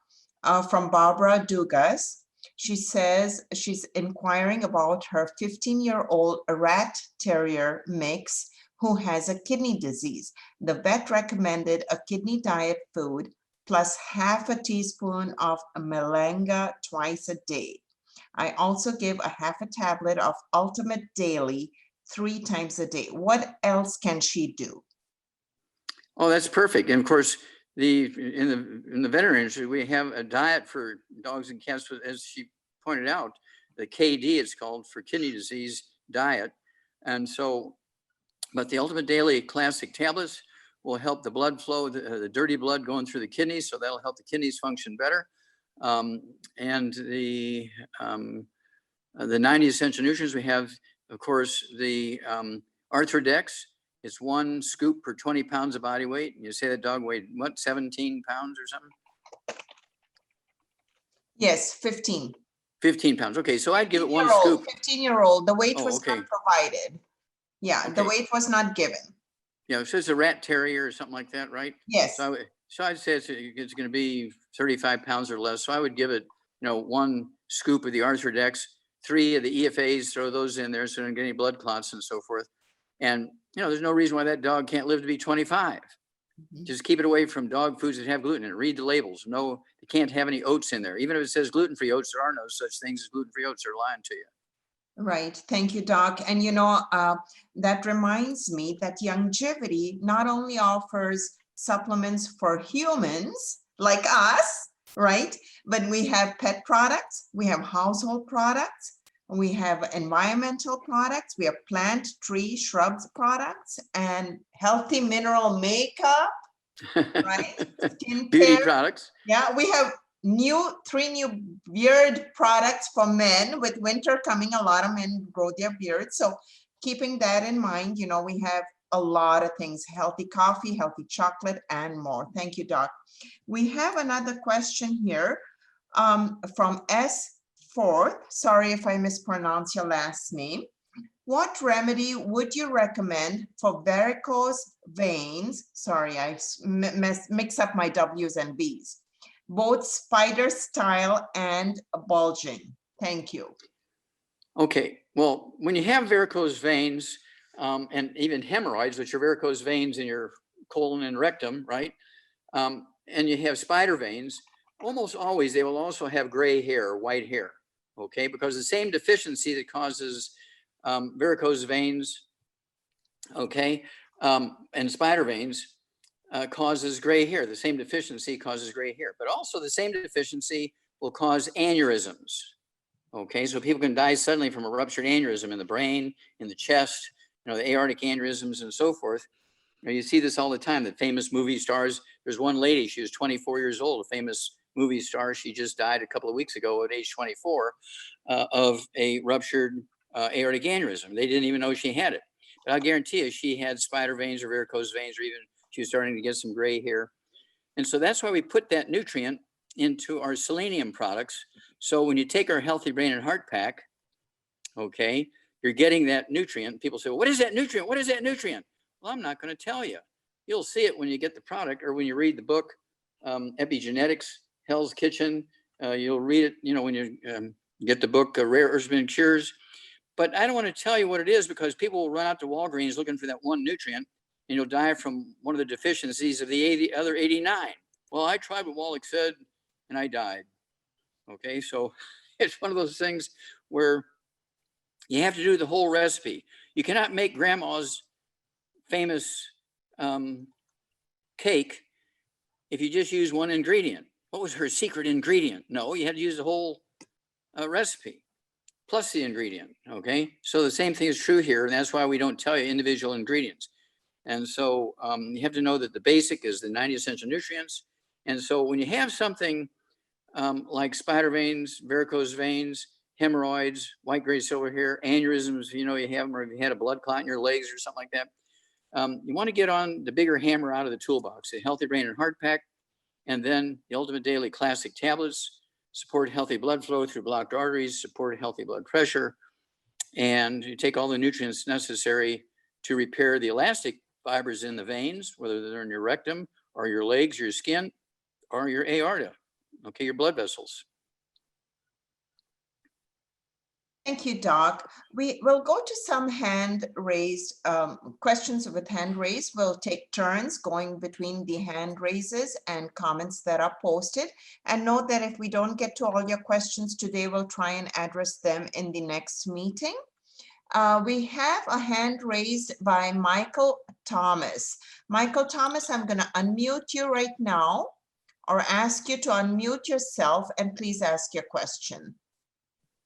from Barbara Dugas. She says she's inquiring about her 15-year-old rat terrier mix who has a kidney disease. The vet recommended a kidney diet food plus half a teaspoon of malanga twice a day. I also give a half a tablet of Ultimate Daily 3 times a day. What else can she do? Oh, that's perfect. And of course, in the veterinary industry, we have a diet for dogs and cats, as she pointed out, the KD it's called, for kidney disease diet. And so, but the Ultimate Daily Classic tablets will help the blood flow, the dirty blood going through the kidneys, so that'll help the kidneys function better. And the 90 essential nutrients, we have, of course, the Arthritis. It's 1 scoop per 20 pounds of body weight. You say that dog weighed, what, 17 pounds or something? Yes, 15. 15 pounds. Okay, so I'd give it 1 scoop. 15-year-old. The weight was okay. not provided. Yeah, Okay. The weight was not given. Yeah, so it's a rat terrier or something like that, right? Yes. So I'd say it's going to be 35 pounds or less. So I would give it, 1 scoop of the Arthritis, 3 of the EFAs, throw those in there so I don't get any blood clots and so forth. And, there's no reason why that dog can't live to be 25. Just keep it away from dog foods that have gluten in it. Read the labels. No, they can't have any oats in there. Even if it says gluten-free oats, there are no such things as gluten-free oats. They're lying to you. Right. Thank you, Doc. And, that reminds me that Longevity not only offers supplements for humans like us, right? But we have pet products, we have household products, we have environmental products, we have plant, tree, shrubs products, and healthy mineral makeup, right? Skincare. Beauty products. Yeah, we have 3 new beard products for men. With winter coming, a lot of men grow their beards. So keeping that in mind, we have a lot of things: healthy coffee, healthy chocolate, and more. Thank you, Doc. We have another question here from S. Forth. Sorry if I mispronounce your last name. What remedy would you recommend for varicose veins? Sorry, I mix up my W's and B's. Both spider style and bulging. Thank you. Okay, well, when you have varicose veins and even hemorrhoids, which are varicose veins in your colon and rectum, right? And you have spider veins, almost always they will also have gray hair or white hair, okay? Because the same deficiency that causes varicose veins, okay, and spider veins causes gray hair. The same deficiency causes gray hair, but also the same deficiency will cause aneurysms. Okay, so people can die suddenly from a ruptured aneurysm in the brain, in the chest, you know, the aortic aneurysms and so forth. You see this all the time, the famous movie stars. There's one lady, she was 24 years old, a famous movie star. She just died a couple of weeks ago at age 24 of a ruptured aortic aneurysm. They didn't even know she had it. But I'll guarantee you she had spider veins or varicose veins, or even she was starting to get some gray hair. And so that's why we put that nutrient into our selenium products. So when you take our Healthy Brain and Heart Pack, okay, you're getting that nutrient. People say, well, what is that nutrient? What is that nutrient? Well, I'm not going to tell you. You'll see it when you get the product or when you read the book, Epigenetics, Hell's Kitchen. You'll read it, you know, when you get the book, Rare Earthsman Cures. But I don't want to tell you what it is because people will run out to Walgreens looking for that one nutrient and you'll die from one of the deficiencies of the other 89. Well, I tried what Wallach said and I died. Okay, so it's one of those things where you have to do the whole recipe. You cannot make grandma's famous cake if you just use one ingredient. What was her secret ingredient? No, you had to use the whole recipe plus the ingredient, okay? So the same thing is true here, and that's why we don't tell you individual ingredients. And so you have to know that the basic is the 90 essential nutrients. And so when you have something like spider veins, varicose veins, hemorrhoids, white, gray, silver hair, aneurysms, you know, you have them, or if you had a blood clot in your legs or something like that, you want to get on the bigger hammer out of the toolbox, the Healthy Brain and Heart Pack, and then the Ultimate Daily Classic Tablets, support healthy blood flow through blocked arteries, support healthy blood pressure, and you take all the nutrients necessary to repair the elastic fibers in the veins, whether they're in your rectum or your legs, your skin, or your aorta, okay, your blood vessels. Thank you, Doc. We will go to some hand raised questions with hand raised. We'll take turns going between the hand raises and comments that are posted. And note that if we don't get to all your questions today, we'll try and address them in the next meeting. We have a hand raised by Michael Thomas. Michael Thomas, I'm going to unmute you right now or ask you to unmute yourself and please ask your question.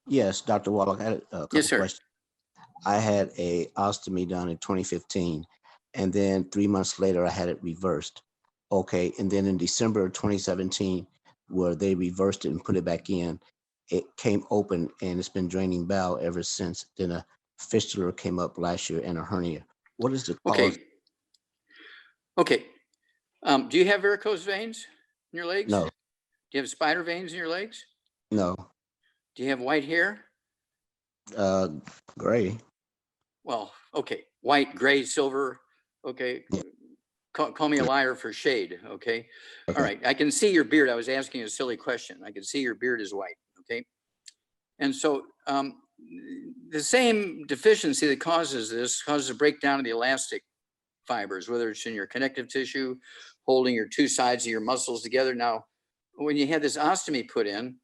Yes, Dr. Wallach, I had a couple Yes, sir. questions. I had a ostomy done in 2015, and then 3 months later, I had it reversed. Okay, and then in December of 2017, where they reversed it and put it back in, it came open and it's been draining bowel ever since. Then a fistula came up last year and a hernia. What is the cause? Okay. Okay. Do you have varicose veins in your legs? No, Do you have spider veins in your legs? no, Do you have white hair? gray. Well, okay, white, gray, silver. Okay, Yeah. call me a liar for shade. Okay. Okay. All right. I can see your beard. I was asking a silly question. I can see your beard is white. Okay. And so the same deficiency that causes this causes a breakdown of the elastic fibers, whether it's in your connective tissue, holding your two sides of your muscles together. Now, when you had this ostomy put in,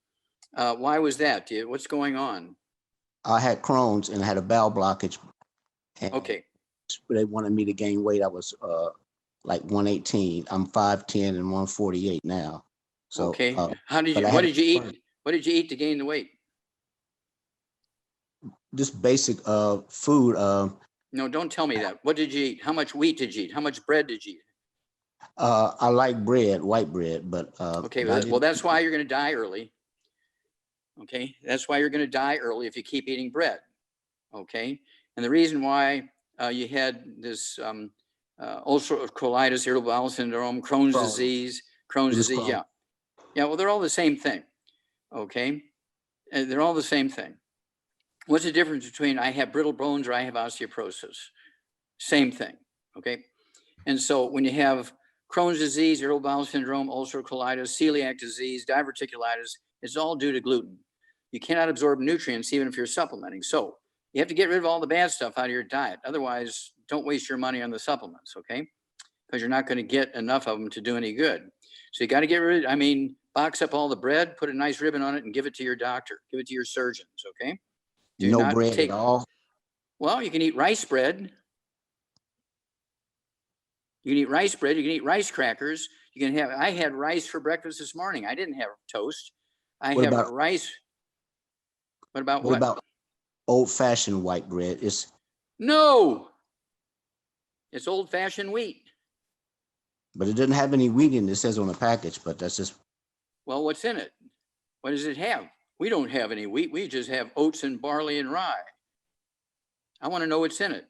why was that? What's going on? I had Crohn's and I had a bowel blockage. And Okay. they wanted me to gain weight. I was like 118. I'm 5'10" and 148 now. So Okay. How did but you? I What had did you eat? What did you eat to gain the weight? just basic food. No, don't tell me that. What did you eat? How much wheat did you eat? How much bread did you eat? I like bread, white bread, but Okay, I well, that's why you're going to die early. Okay, that's why you're going to die early if you keep eating bread. Okay, and the reason why you had this ulcerative colitis, irritable bowel syndrome, Crohn's disease, yeah. Yeah, well, they're all the same thing. Okay, and they're all the same thing. What's the difference between I have brittle bones or I have osteoporosis? Same thing. Okay, and so when you have Crohn's disease, irritable bowel syndrome, ulcerative colitis, celiac disease, diverticulitis, it's all due to gluten. You cannot absorb nutrients even if you're supplementing. So you have to get rid of all the bad stuff out of your diet. Otherwise, don't waste your money on the supplements, okay? Because you're not going to get enough of them to do any good. So you got to get rid of, I mean, box up all the bread, put a nice ribbon on it and give it to your doctor, give it to your surgeons, okay? Do No not bread take, at all. well, you can eat rice bread. You can eat rice bread, you can eat rice crackers. You can have, I had rice for breakfast this morning. I didn't have toast. I What have about- rice. What about What about old-fashioned white bread? No, it's old-fashioned wheat. But it doesn't have any wheat in it. It says on the package, but that's just, Well, what's in it? What does it have? We don't have any wheat. We just have oats and barley and rye. I want to know what's in it.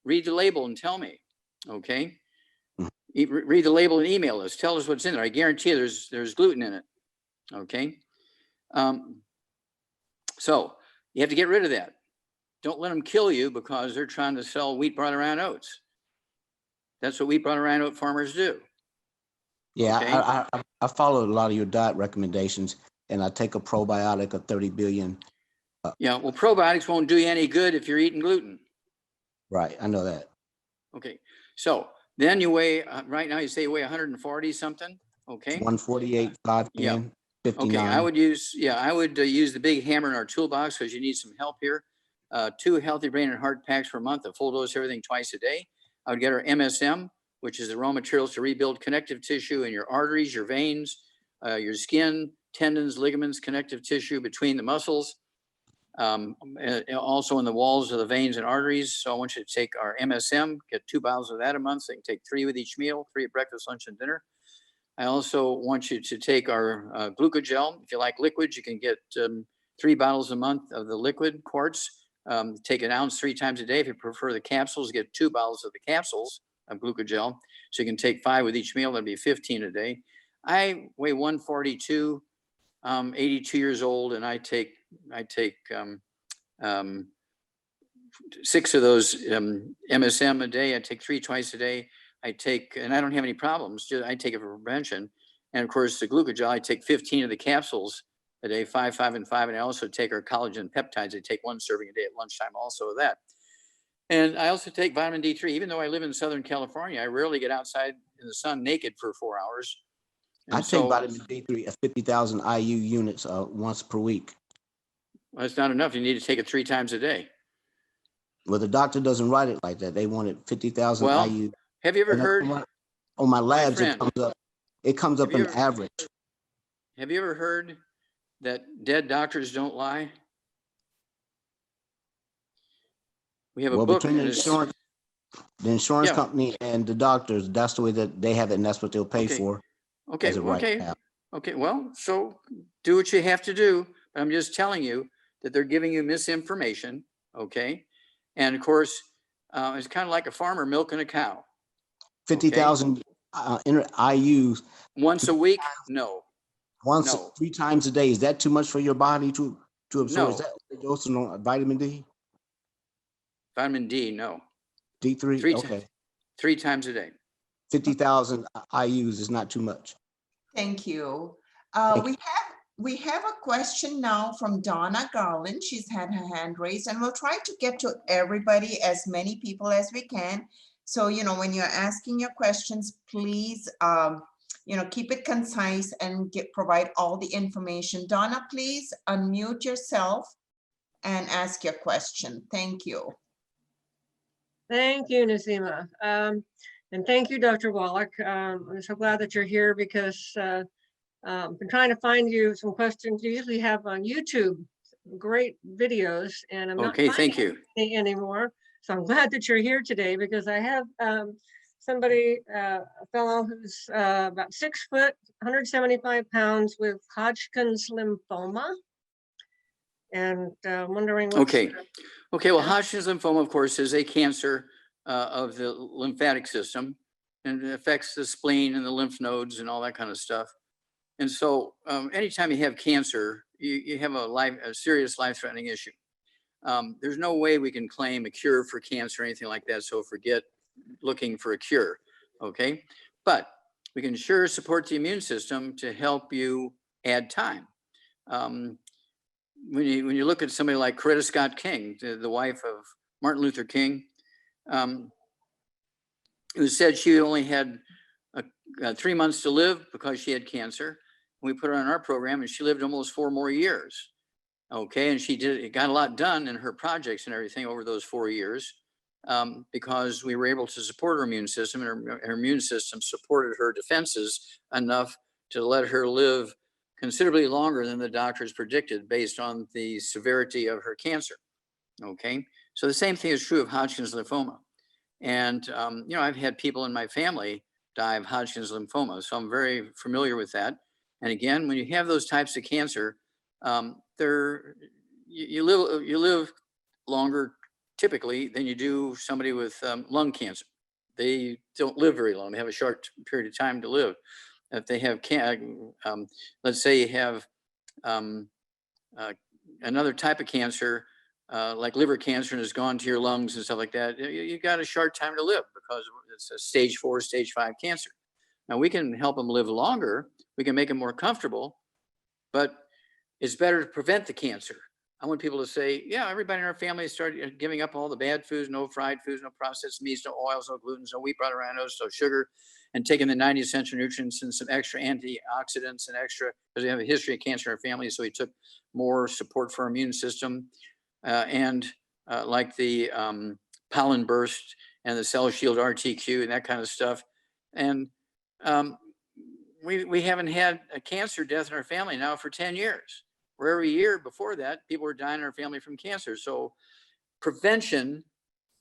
Read the label and tell me, okay? Read the label and email us. Tell us what's in there. I guarantee you there's gluten in it, okay? So you have to get rid of that. Don't let them kill you because they're trying to sell wheat brought around oats. That's what wheat brought around oat farmers do. yeah, Okay. I followed a lot of your diet recommendations, and I take a probiotic of 30 billion. Yeah, well, probiotics won't do you any good if you're eating gluten. Right, I know that. Okay, so then you weigh, right now you say you weigh 140 something, okay? 148, 5'10", Yeah. 59. Okay, I would use the big hammer in our toolbox because you need some help here. 2 healthy brain and heart packs per month, a full dose, everything twice a day. I would get our MSM, which is the raw materials to rebuild connective tissue in your arteries, your veins, your skin, tendons, ligaments, connective tissue between the muscles, also in the walls of the veins and arteries. So I want you to take our MSM, get 2 bottles of that a month. So you can take 3 with each meal, 3 at breakfast, lunch, and dinner. I also want you to take our glucogel. If you like liquids, you can get 3 bottles a month of the liquid quartz. Take an ounce 3 times a day. If you prefer the capsules, get 2 bottles of the capsules of glucogel. So you can take 5 with each meal. That'd be 15 a day. I weigh 142, 82 years old, and I take 6 of those MSM a day. I take 3 twice a day. And I don't have any problems. I take it for prevention. And of course, the glucogel, I take 15 of the capsules a day, 5, 5, and 5. And I also take our collagen peptides. I take 1 serving a day at lunchtime also of that. And I also take vitamin D3. Even though I live in Southern California, I rarely get outside in the sun naked for 4 hours. And I take vitamin D3 at 50,000 IU units once per week. Well, that's not enough. You need to take it 3 times a day. Well, the doctor doesn't write it like that. They wanted 50,000 Well, IU. have you ever heard? On my labs, friend, it comes up an average. Have you ever heard that dead doctors don't lie? We have a book. Between the insurance company and the doctors, that's the way that they have it, and that's what they'll pay for. Okay. Okay. Well, so do what you have to do. But I'm just telling you that they're giving you misinformation. Okay. And of course, it's kind of like a farmer milking a cow. 50,000 IUs. Once a week? No. Once, 3 times a day. Is that too much for your body to absorb? No. Is that dose on vitamin D? Vitamin D, no. D3? Okay. 3 times a day. 50,000 IUs is not too much. Thank you. We have a question now from Donna Garland. She's had her hand raised, and we'll try to get to everybody, as many people as we can. So, when you're asking your questions, please, keep it concise and provide all the information. Donna, please unmute yourself and ask your question. Thank you. Thank you, Nazima. And thank you, Dr. Wallach. I'm so glad that you're here because I've been trying to find you some questions you usually have on YouTube, great videos, and I'm not finding anything anymore. So I'm glad that you're here today because I have somebody, a fellow who's about 6 foot, 175 pounds with Hodgkin's lymphoma. And wondering what's Okay, well, Hodgkin's lymphoma, of course, is a cancer of the lymphatic system, and it affects the spleen and the lymph nodes and all that kind of stuff. And so anytime you have cancer, you have a serious life-threatening issue. There's no way we can claim a cure for cancer or anything like that, so forget looking for a cure, okay? But we can sure support the immune system to help you add time. When you look at somebody like Coretta Scott King, the wife of Martin Luther King, it was said she only had got 3 months to live because she had cancer. We put her on our program and she lived almost 4 more years. Okay, and she got a lot done in her projects and everything over those 4 years because we were able to support her immune system, and her immune system supported her defenses enough to let her live considerably longer than the doctors predicted based on the severity of her cancer. Okay, so the same thing is true of Hodgkin's lymphoma. And, you know, I've had people in my family die of Hodgkin's lymphoma, so I'm very familiar with that. And again, when you have those types of cancer, you live longer typically than you do somebody with lung cancer. They don't live very long. They have a short period of time to live. If they have, let's say you have another type of cancer, like liver cancer, and has gone to your lungs and stuff like that, you got a short time to live because it's a stage 4, stage 5 cancer. Now we can help them live longer. We can make them more comfortable, but it's better to prevent the cancer. I want people to say, yeah, everybody in our family started giving up all the bad foods, no fried foods, no processed meats, no oils, no gluten, no wheat, butter, no sugar, and taking the 90 essential nutrients and some extra antioxidants and extra, because we have a history of cancer in our family, so we took more support for our immune system, and like the pollen burst and the cell shield RTQ and that kind of stuff. And we haven't had a cancer death in our family now for 10 years. Where every year before that, people were dying in our family from cancer. So prevention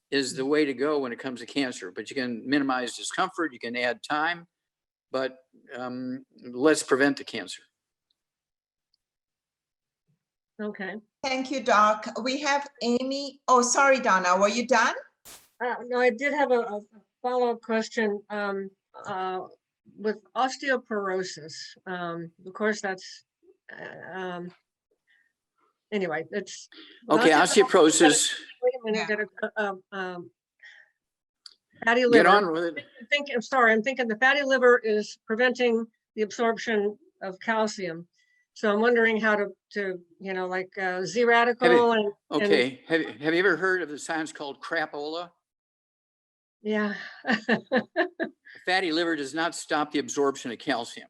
is the way to go when it comes to cancer, but you can minimize discomfort, you can add time, but let's prevent the cancer. Okay. Thank you, Doc. We have Amy. Oh, sorry, Donna, were you done? No, I did have a follow-up question with osteoporosis. Of course, that's anyway. It's okay. Osteoporosis. Wait a minute. Yeah. Fatty liver. Get on with it. I'm thinking the fatty liver is preventing the absorption of calcium. So I'm wondering how to you know, like Z radical and okay. Have you ever heard of the science called crapola? Yeah. Fatty liver does not stop the absorption of calcium.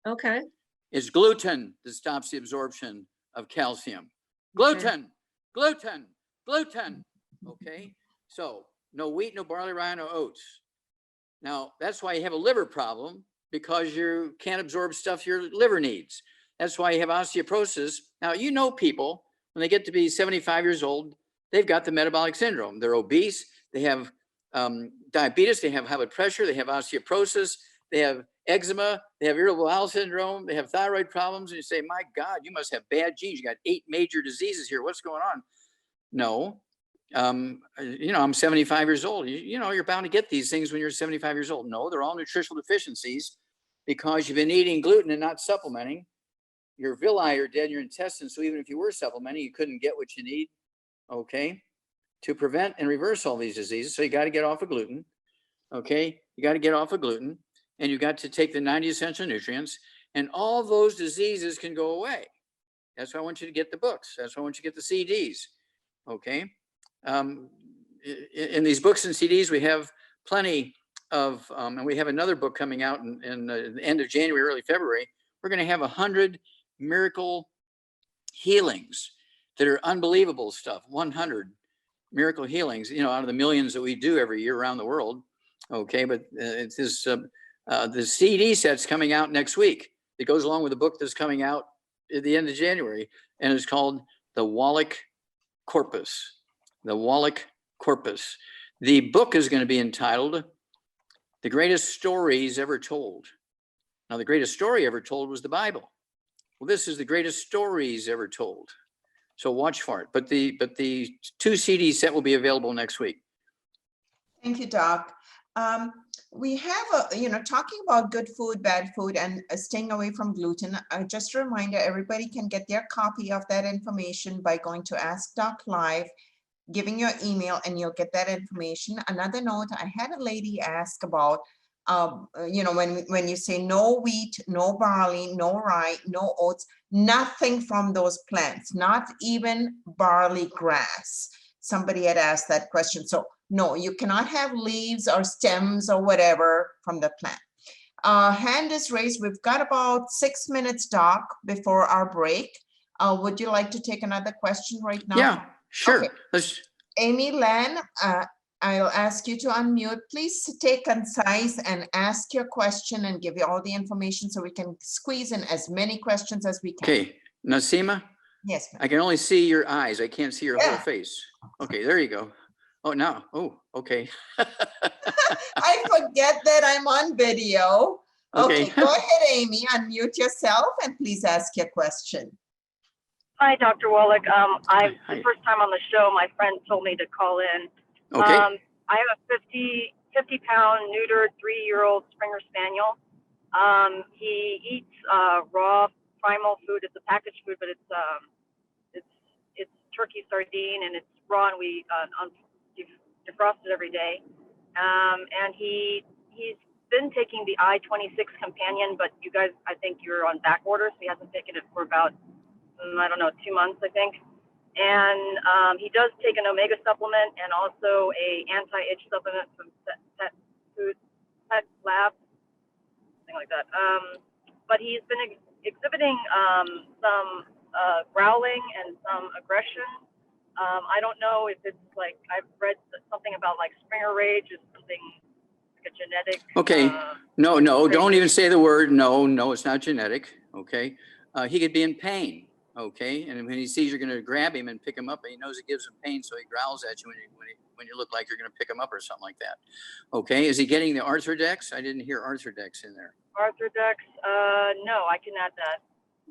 Okay. It's gluten that stops the absorption of calcium. Gluten, gluten, gluten. Okay. So no wheat, no barley, rye, no oats. Now that's why you have a liver problem, because you can't absorb stuff your liver needs. That's why you have osteoporosis. Now, you know, people, when they get to be 75 years old, they've got the metabolic syndrome. They're obese. They have diabetes. They have high blood pressure. They have osteoporosis. They have eczema. They have irritable bowel syndrome. They have thyroid problems. And you say, my God, you must have bad genes. You got 8 major diseases here. What's going on? No. You know, I'm 75 years old. You know, you're bound to get these things when you're 75 years old. No, they're all nutritional deficiencies because you've been eating gluten and not supplementing. Your villi are dead in your intestines. So even if you were supplementing, you couldn't get what you need, okay, to prevent and reverse all these diseases. So you got to get off of gluten, okay? You got to get off of gluten, and you got to take the 90 essential nutrients, and all those diseases can go away. That's why I want you to get the books. That's why I want you to get the CDs, okay? In these books and CDs, we have plenty of, and we have another book coming out in the end of January, early February. We're going to have 100 miracle healings that are unbelievable stuff. 100 miracle healings, you know, out of the millions that we do every year around the world. Okay, but it's this the CD set's coming out next week. It goes along with the book that's coming out at the end of January, and it's called the Wallach Corpus. The Wallach Corpus. The book is going to be entitled "The Greatest Stories Ever Told." Now, the greatest story ever told was the Bible. Well, this is the greatest stories ever told. So watch for it. But the 2 CD set will be available next week. Thank you, Doc. We have you know, talking about good food, bad food, and staying away from gluten. Just a reminder, everybody can get their copy of that information by going to Ask Doc Live, giving your email, and you'll get that information. Another note, I had a lady ask about, you know, when you say no wheat, no barley, no rye, no oats, nothing from those plants, not even barley grass. Somebody had asked that question. So no, you cannot have leaves or stems or whatever from the plant. Hand is raised. We've got about 6 minutes, Doc, before our break. Would you like to take another question right now? Yeah, sure. Okay. Let's, Amy Lan, I'll ask you to unmute. Please stay concise and ask your question and give you all the information so we can squeeze in as many questions as we can. okay, Nasima, Yes, ma'am. I can only see your eyes. I can't see your whole Yeah. face. Okay, there you go. Oh, now, oh, okay. I forget that I'm on video. Okay. Okay, go ahead, Amy, unmute yourself and please ask your question. Hi, Dr. Wallach. Hi. The first time on the show, my friend told me to call in. Okay, I have a 50-pound neutered 3-year-old Springer Spaniel. He eats raw primal food. It's a packaged food, but it's turkey sardine and it's raw, and we defrost it every day. And he's been taking the I-26 companion, but you guys, I think you're on back order, so he hasn't taken it for about, I don't know, 2 months, I think. And he does take an omega supplement and also a anti-itch supplement from Pet Lab, something like that. But he's been exhibiting some growling and some aggression. I don't know if it's like, I've read something about like Springer rage is something like a genetic. okay. No, trait. don't even say the word. No, it's not genetic. Okay. He could be in pain. Okay. And when he sees you're going to grab him and pick him up, and he knows it gives him pain, so he growls at you when you look like you're going to pick him up or something like that. Okay. Is he getting the Arthritis? I didn't hear Arthritis in there. Arthritis, no, I can add that.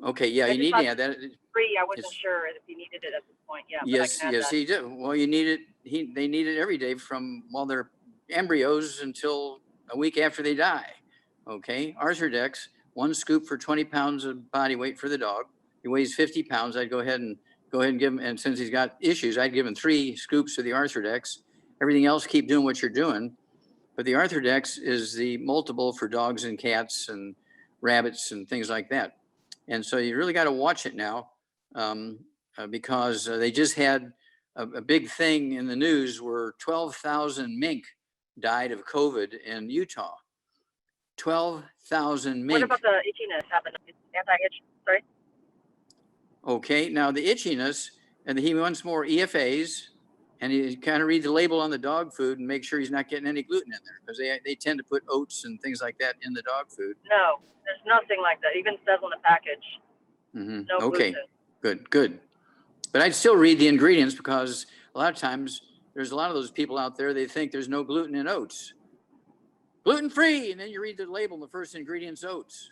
Okay. Yeah, I you just need thought to add that. Free, I wasn't It's- sure if he needed it at this point. Yeah. Yes, but I can add yes, that. he do. Well, you need it. They need it every day from while they're embryos until a week after they die. Okay, Arthritis, 1 scoop for 20 pounds of body weight for the dog. He weighs 50 pounds. I'd go ahead and give him. And since he's got issues, I'd give him 3 scoops of the Arthritis. Everything else, keep doing what you're doing. But the Arthritis is the multiple for dogs and cats and rabbits and things like that. And so you really got to watch it now. Because they just had a big thing in the news where 12,000 mink died of COVID in Utah. 12,000 What mink. about the itchiness happened? It's anti-itch, sorry? Okay, now the itchiness, and he wants more EFAs, and he kind of read the label on the dog food and make sure he's not getting any gluten in there, because they tend to put oats and things like that in the dog food. No, there's nothing like that. Even says on the package, Mhm. no Okay, gluten. good. But I'd still read the ingredients, because a lot of times there's a lot of those people out there, they think there's no gluten in oats. Gluten-free, and then you read the label and the first ingredient's oats.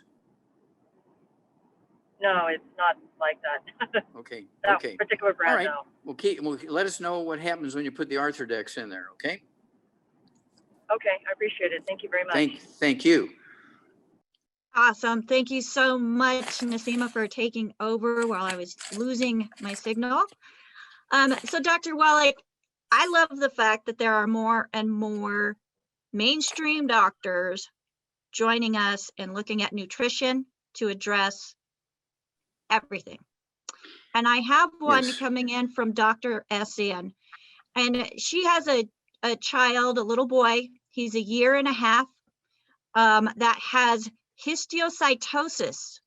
No, it's not like that. Okay, That okay. particular All brand, right. no. Well, let us know what happens when you put the Arthritis in there, okay? Okay, I appreciate it. Thank you very much. Thank you. Awesome. Thank you so much, Nasima, for taking over while I was losing my signal. So Dr. Wallach, I love the fact that there are more and more mainstream doctors joining us and looking at nutrition to address everything. And I have one Yes. coming in from Dr. S.N. And she has a child, a little boy, he's 1.5 years, that has histiocytosis.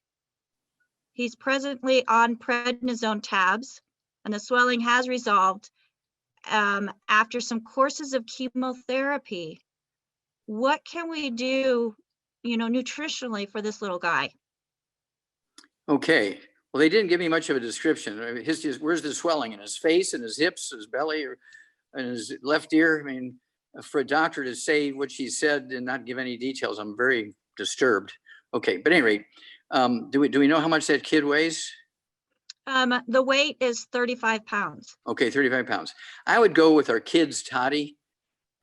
He's presently on prednisone tabs, and the swelling has resolved after some courses of chemotherapy. What can we do, nutritionally for this little guy? Okay. Well, they didn't give me much of a description. I mean, where's the swelling? In his face, in his hips, his belly, or in his left ear? I mean, for a doctor to say what she said and not give any details, I'm very disturbed. Okay, but at any rate, do we know how much that kid weighs? The weight is 35 pounds. Okay, 35 pounds. I would go with our kids toddy.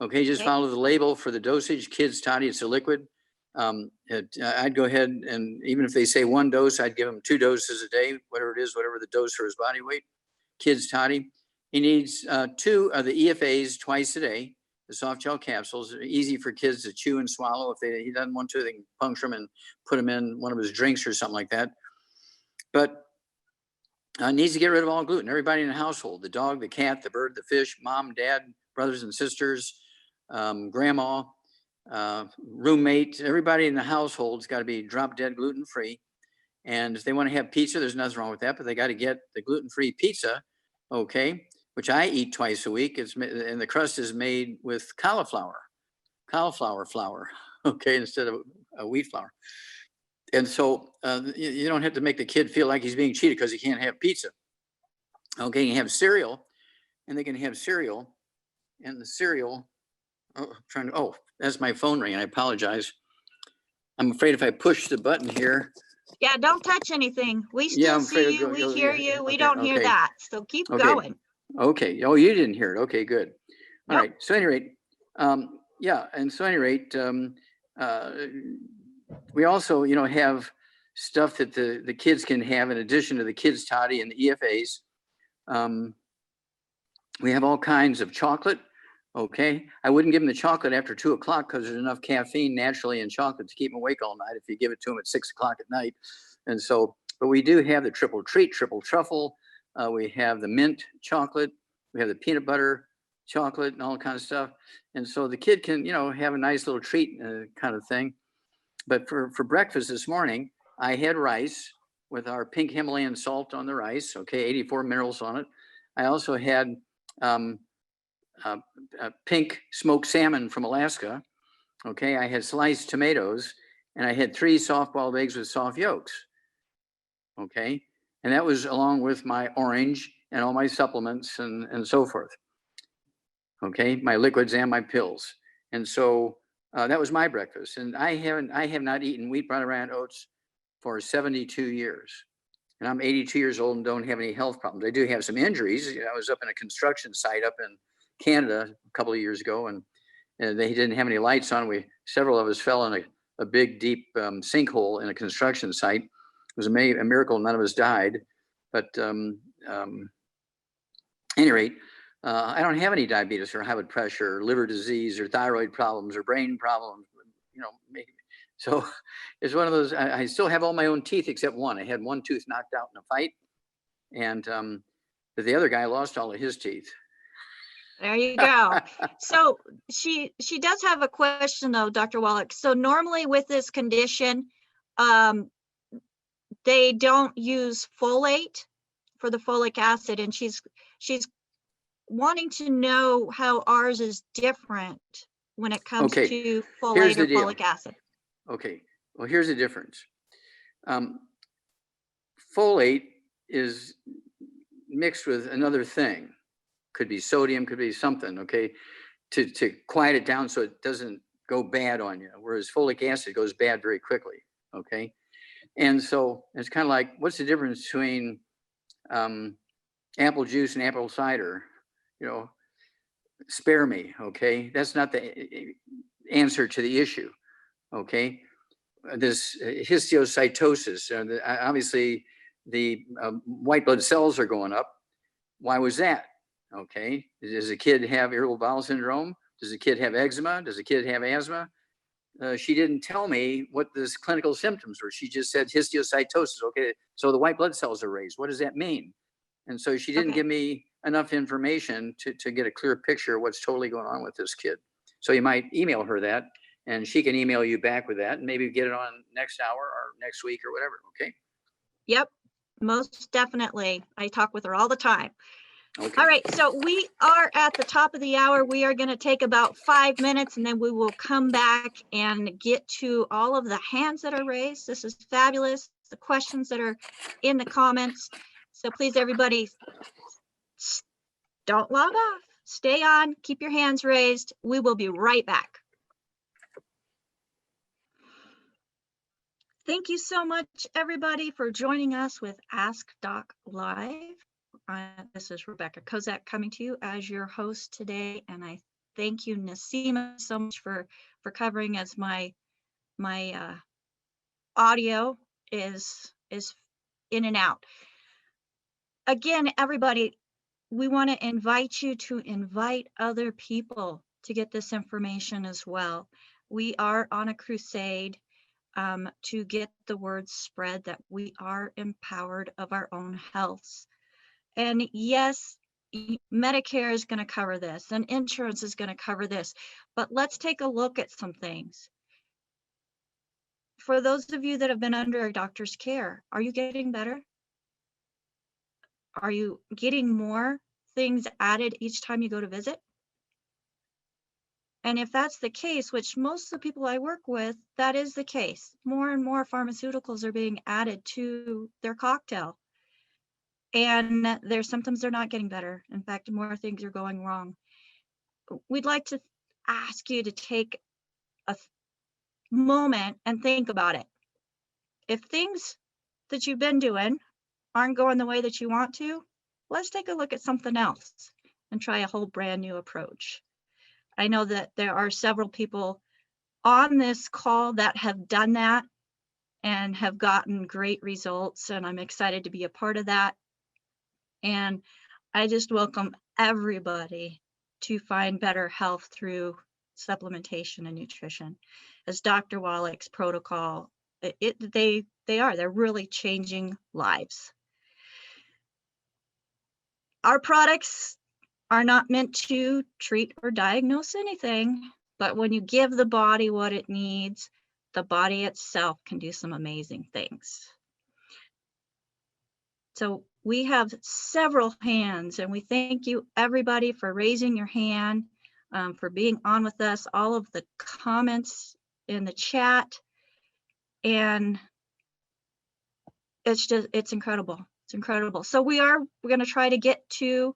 Okay, just Okay. follow the label for the dosage. Kids toddy, it's a liquid. I'd go ahead, and even if they say 1 dose, I'd give him 2 doses a day, whatever it is, whatever the dose for his body weight. Kids toddy. He needs 2 of the EFAs twice a day. The soft gel capsules are easy for kids to chew and swallow. If he doesn't want to, they can puncture them and put them in one of his drinks or something like that. But needs to get rid of all gluten. Everybody in the household, the dog, the cat, the bird, the fish, mom, dad, brothers and sisters, grandma, roommate, everybody in the household's got to be drop dead gluten free. And if they want to have pizza, there's nothing wrong with that, but they got to get the gluten free pizza, okay, which I eat twice a week. And the crust is made with cauliflower flour, okay, instead of wheat flour. And so you don't have to make the kid feel like he's being cheated because he can't have pizza. Okay, you have cereal, and they can have cereal, and the cereal. Oh, that's my phone ringing. I apologize. I'm afraid if I push the button here. Yeah, don't touch anything. We Yeah, still I'm afraid see it'll you, go- we hear yeah, you, we okay, don't hear okay. that. So keep Okay. going. Okay. Oh, you didn't hear it. Okay, good. All Nope. right. So, at any rate, yeah. And so, at any rate, we also, have stuff that the kids can have in addition to the kids' toddy and the EFAs. We have all kinds of chocolate. Okay. I wouldn't give them the chocolate after 2 o'clock because there's enough caffeine naturally in chocolate to keep them awake all night if you give it to them at 6 o'clock at night. And so, but we do have the triple treat, triple truffle. We have the mint chocolate. We have the peanut butter chocolate and all kind of stuff. And so the kid can, have a nice little treat kind of thing. But for breakfast this morning, I had rice with our pink Himalayan salt on the rice. Okay. 84 minerals on it. I also had pink smoked salmon from Alaska. Okay. I had sliced tomatoes and I had 3 soft boiled eggs with soft yolks. Okay. And that was along with my orange and all my supplements and so forth. Okay. My liquids and my pills. And so that was my breakfast. And I have not eaten wheat, brown, and oats for 72 years. And I'm 82 years old and don't have any health problems. I do have some injuries. I was up in a construction site up in Canada a couple of years ago, and they didn't have any lights on. Several of us fell in a big, deep sinkhole in a construction site. It was a miracle none of us died. But any rate, I don't have any diabetes or high blood pressure or liver disease or thyroid problems or brain problems. So it's one of those. I still have all my own teeth except one. I had one tooth knocked out in a fight, and but the other guy lost all of his teeth. There you go. So she does have a question though, Dr. Wallach. So normally with this condition, they don't use folate for the folic acid, and she's wanting to know how ours is different when it comes Okay, to here's folate the or deal. folic acid. Okay, well, here's the difference. Folate is mixed with another thing. Could be sodium, could be something, okay, to quiet it down so it doesn't go bad on you, whereas folic acid goes bad very quickly, okay? And so it's kind of like, what's the difference between apple juice and apple cider? Spare me, okay? That's not the answer to the issue, okay? This histiocytosis, obviously the white blood cells are going up. Why was that? Okay. Does a kid have irritable bowel syndrome? Does a kid have eczema? Does a kid have asthma? She didn't tell me what this clinical symptoms were. She just said histiocytosis. Okay. So the white blood cells are raised. What does that mean? And so she didn't give me enough information to get a clear picture of what's totally going on with this kid. So you might email her that, and she can email you back with that, and maybe get it on next hour or next week or whatever. Okay. Yep, most definitely. I talk with her all the time. Okay. All right, so we are at the top of the hour. We are going to take about 5 minutes, and then we will come back and get to all of the hands that are raised. This is fabulous. The questions that are in the comments. So please, everybody, don't log off. Stay on. Keep your hands raised. We will be right back. Thank you so much, everybody, for joining us with Ask Doc Live. This is Rebecca Kozak coming to you as your host today, and I thank you, Nasima, so much for covering as my audio is in and out. Again, everybody, we want to invite you to invite other people to get this information as well. We are on a crusade to get the word spread that we are empowered of our own health. And yes, Medicare is going to cover this and insurance is going to cover this. But let's take a look at some things. For those of you that have been under a doctor's care, are you getting better? Are you getting more things added each time you go to visit? And if that's the case, which most of the people I work with, that is the case. More and more pharmaceuticals are being added to their cocktail. And their symptoms are not getting better. In fact, more things are going wrong. We'd like to ask you to take a moment and think about it. If things that you've been doing aren't going the way that you want to, let's take a look at something else and try a whole brand new approach. I know that there are several people on this call that have done that and have gotten great results, and I'm excited to be a part of that. And I just welcome everybody to find better health through supplementation and nutrition. As Dr. Wallach's protocol, they're really changing lives. Our products are not meant to treat or diagnose anything, but when you give the body what it needs, the body itself can do some amazing things. So we have several hands, and we thank you everybody for raising your hand, for being on with us, all of the comments in the chat, and it's incredible. It's incredible. So we're going to try to get to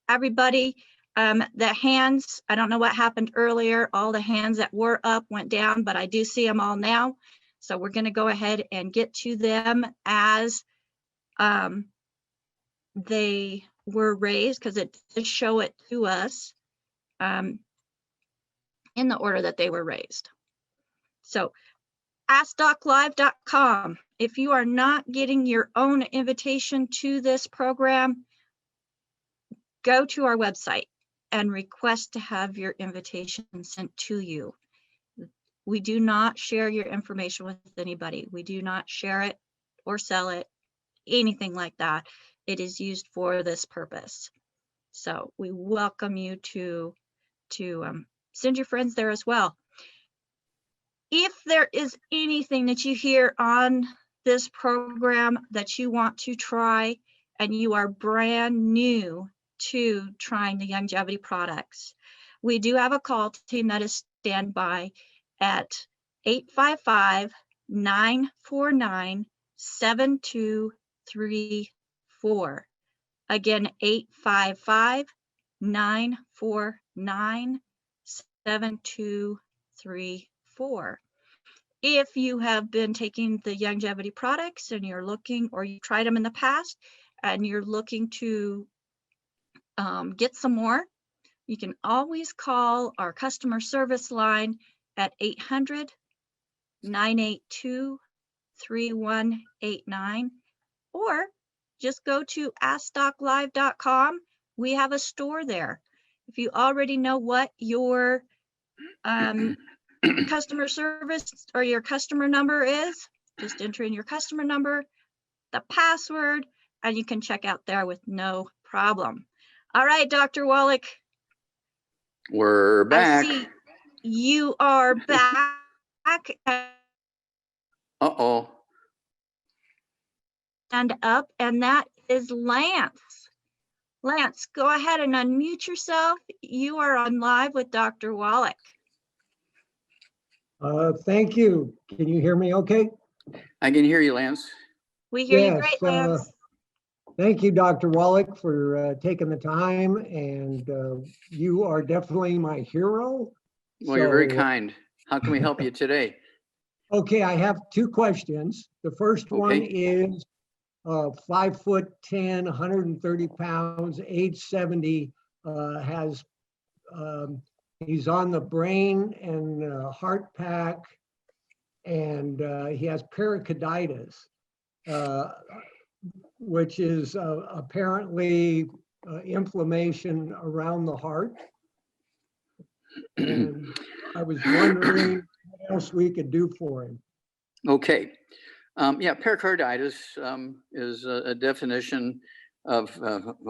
everybody. The hands, I don't know what happened earlier. All the hands that were up went down, but I do see them all now. So we're going to go ahead and get to them as they were raised, because it does show it to us in the order that they were raised. So AskDocLive.com. If you are not getting your own invitation to this program, go to our website and request to have your invitation sent to you. We do not share your information with anybody. We do not share it or sell it, anything like that. It is used for this purpose. So we welcome you to send your friends there as well. If there is anything that you hear on this program that you want to try and you are brand new to trying the longevity products, we do have a call team that is standby at 855-949-7234. Again, 855-949-7234. If you have been taking the longevity products and you're looking, or you tried them in the past and you're looking to get some more, you can always call our customer service line at 800-982-3189, or just go to AskDocLive.com. We have a store there. If you already know what your customer service or your customer number is, just enter in your customer number, the password, and you can check out there with no problem. All right, Dr. Wallach. We're back. I see you are back. Uh-oh. And up, and that is Lance. Lance, go ahead and unmute yourself. You are on live with Dr. Wallach. Thank you. Can you hear me okay? I can hear you, Lance. We hear you Yes, great, Lance. Thank you, Dr. Wallach, for taking the time, and you are definitely my hero. Well, you're very So, kind. How can we help you today? Okay, I have two questions. The first one Okay. is 5'10", 130 pounds, age 70, he's on the brain and heart pack, and he has pericarditis, which is apparently inflammation around the heart. And I was wondering what else we could do for him. Okay. Yeah, pericarditis is a definition of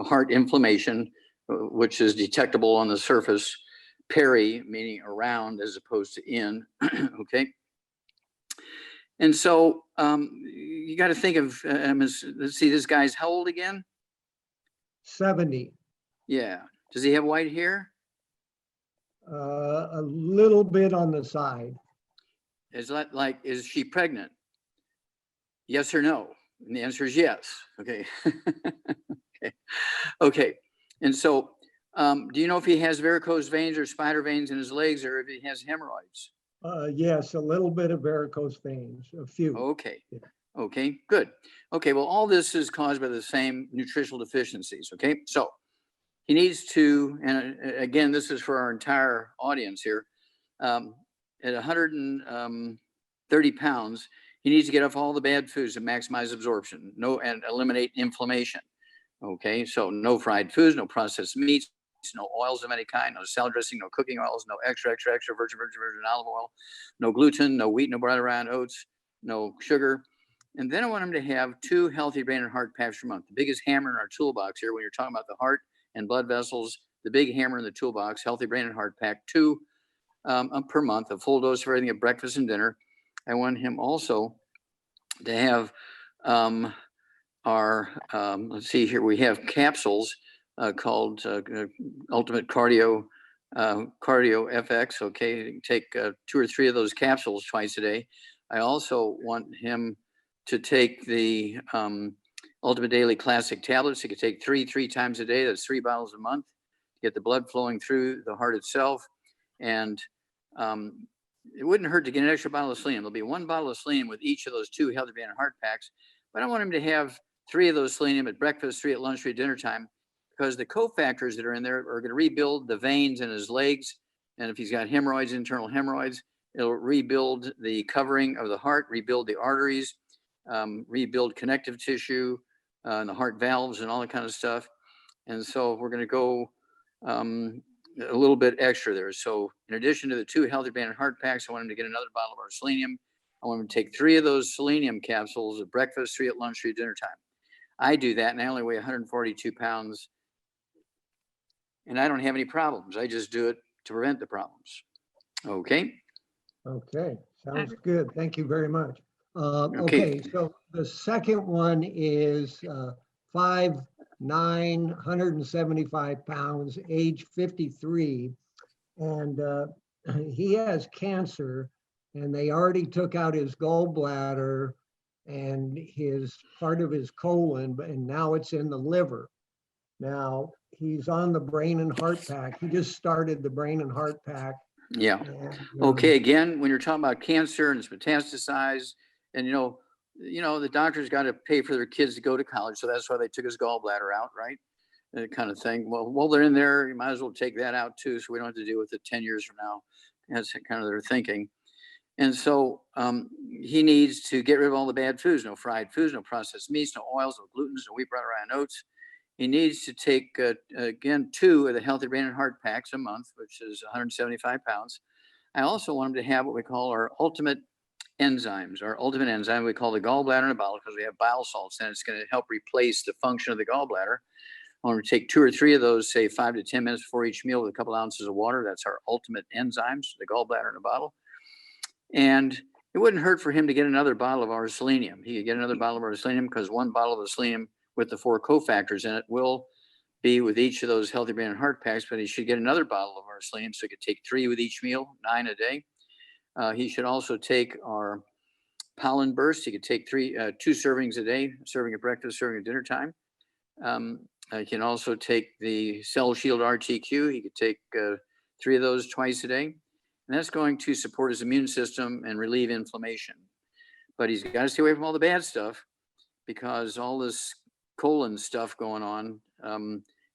heart inflammation. which is detectable on the surface. Peri, meaning around as opposed to in. Okay. And so you got to think of, let's see, this guy's how old again? 70. Yeah. Does he have white hair? A little bit on the side. Is that like, is she pregnant? Yes or no? And the answer is yes. Okay. Okay. Okay. And so, do you know if he has varicose veins or spider veins in his legs, or if he has hemorrhoids? Yes, a little bit of varicose veins, a few. Okay. Yeah. Okay, good. Okay, well, all this is caused by the same nutritional deficiencies. Okay, so he needs to, and again, this is for our entire audience here. At 130 pounds, he needs to get off all the bad foods to maximize absorption, and eliminate inflammation. Okay, so no fried foods, no processed meats, no oils of any kind, no salad dressing, no cooking oils, no extra virgin olive oil, no gluten, no wheat, no brown oats, no sugar. And then I want him to have 2 healthy brain and heart packs per month. The biggest hammer in our toolbox here, when you're talking about the heart and blood vessels, the big hammer in the toolbox, healthy brain and heart pack, 2 per month, a full dose of everything at breakfast and dinner. I want him also to have let's see here, we have capsules called Ultimate Cardio FX. Okay, take 2 or 3 of those capsules twice a day. I also want him to take the Ultimate Daily Classic tablets. He could take 3 times a day. That's 3 bottles a month to get the blood flowing through the heart itself. And it wouldn't hurt to get an extra bottle of selenium. There'll be 1 bottle of selenium with each of those 2 healthy brain and heart packs. But I want him to have 3 of those selenium at breakfast, 3 at lunch, 3 at dinner time, because the cofactors that are in there are going to rebuild the veins in his legs. And if he's got hemorrhoids, internal hemorrhoids, it'll rebuild the covering of the heart, rebuild the arteries, rebuild connective tissue and the heart valves and all that kind of stuff. And so we're going to go a little bit extra there. So in addition to the 2 healthy brain and heart packs, I want him to get another bottle of our selenium. I want him to take 3 of those selenium capsules at breakfast, 3 at lunch, 3 at dinner time. I do that, and I only weigh 142 pounds, and I don't have any problems. I just do it to prevent the problems. Okay. Okay, sounds good. Thank you very much. Okay. Okay, so the second one is 5'9", 175 pounds, age 53. And he has cancer, and they already took out his gallbladder and his part of his colon, and now it's in the liver. Now he's on the brain and heart pack. He just started the brain and heart pack. Yeah. And, Okay. Again, when you're talking about cancer and it's metastasized, and the doctors got to pay for their kids to go to college, so that's why they took his gallbladder out, right? That kind of thing. Well, while they're in there, you might as well take that out too, so we don't have to deal with it 10 years from now. That's kind of their thinking. And so he needs to get rid of all the bad foods, no fried foods, no processed meats, no oils, no glutens, no wheat, brown, oats. He needs to take, again, 2 of the healthy brain and heart packs a month, which is 175 pounds. I also want him to have what we call our ultimate enzymes. Our ultimate enzyme we call the gallbladder in a bottle, because we have bile salts, and it's going to help replace the function of the gallbladder. I want to take 2 or 3 of those, say 5 to 10 minutes before each meal with a couple ounces of water. That's our ultimate enzymes, the gallbladder in a bottle. And it wouldn't hurt for him to get another bottle of our selenium. He could get another bottle of our selenium, because 1 bottle of the selenium with the 4 cofactors in it will be with each of those healthy brain and heart packs, but he should get another bottle of our selenium, so he could take 3 with each meal, 9 a day. He should also take our pollen burst. He could take 2 servings a day, serving at breakfast, serving at dinner time. He can also take the Cell Shield RTQ. He could take 3 of those twice a day. And that's going to support his immune system and relieve inflammation. But he's got to stay away from all the bad stuff, because all this colon stuff going on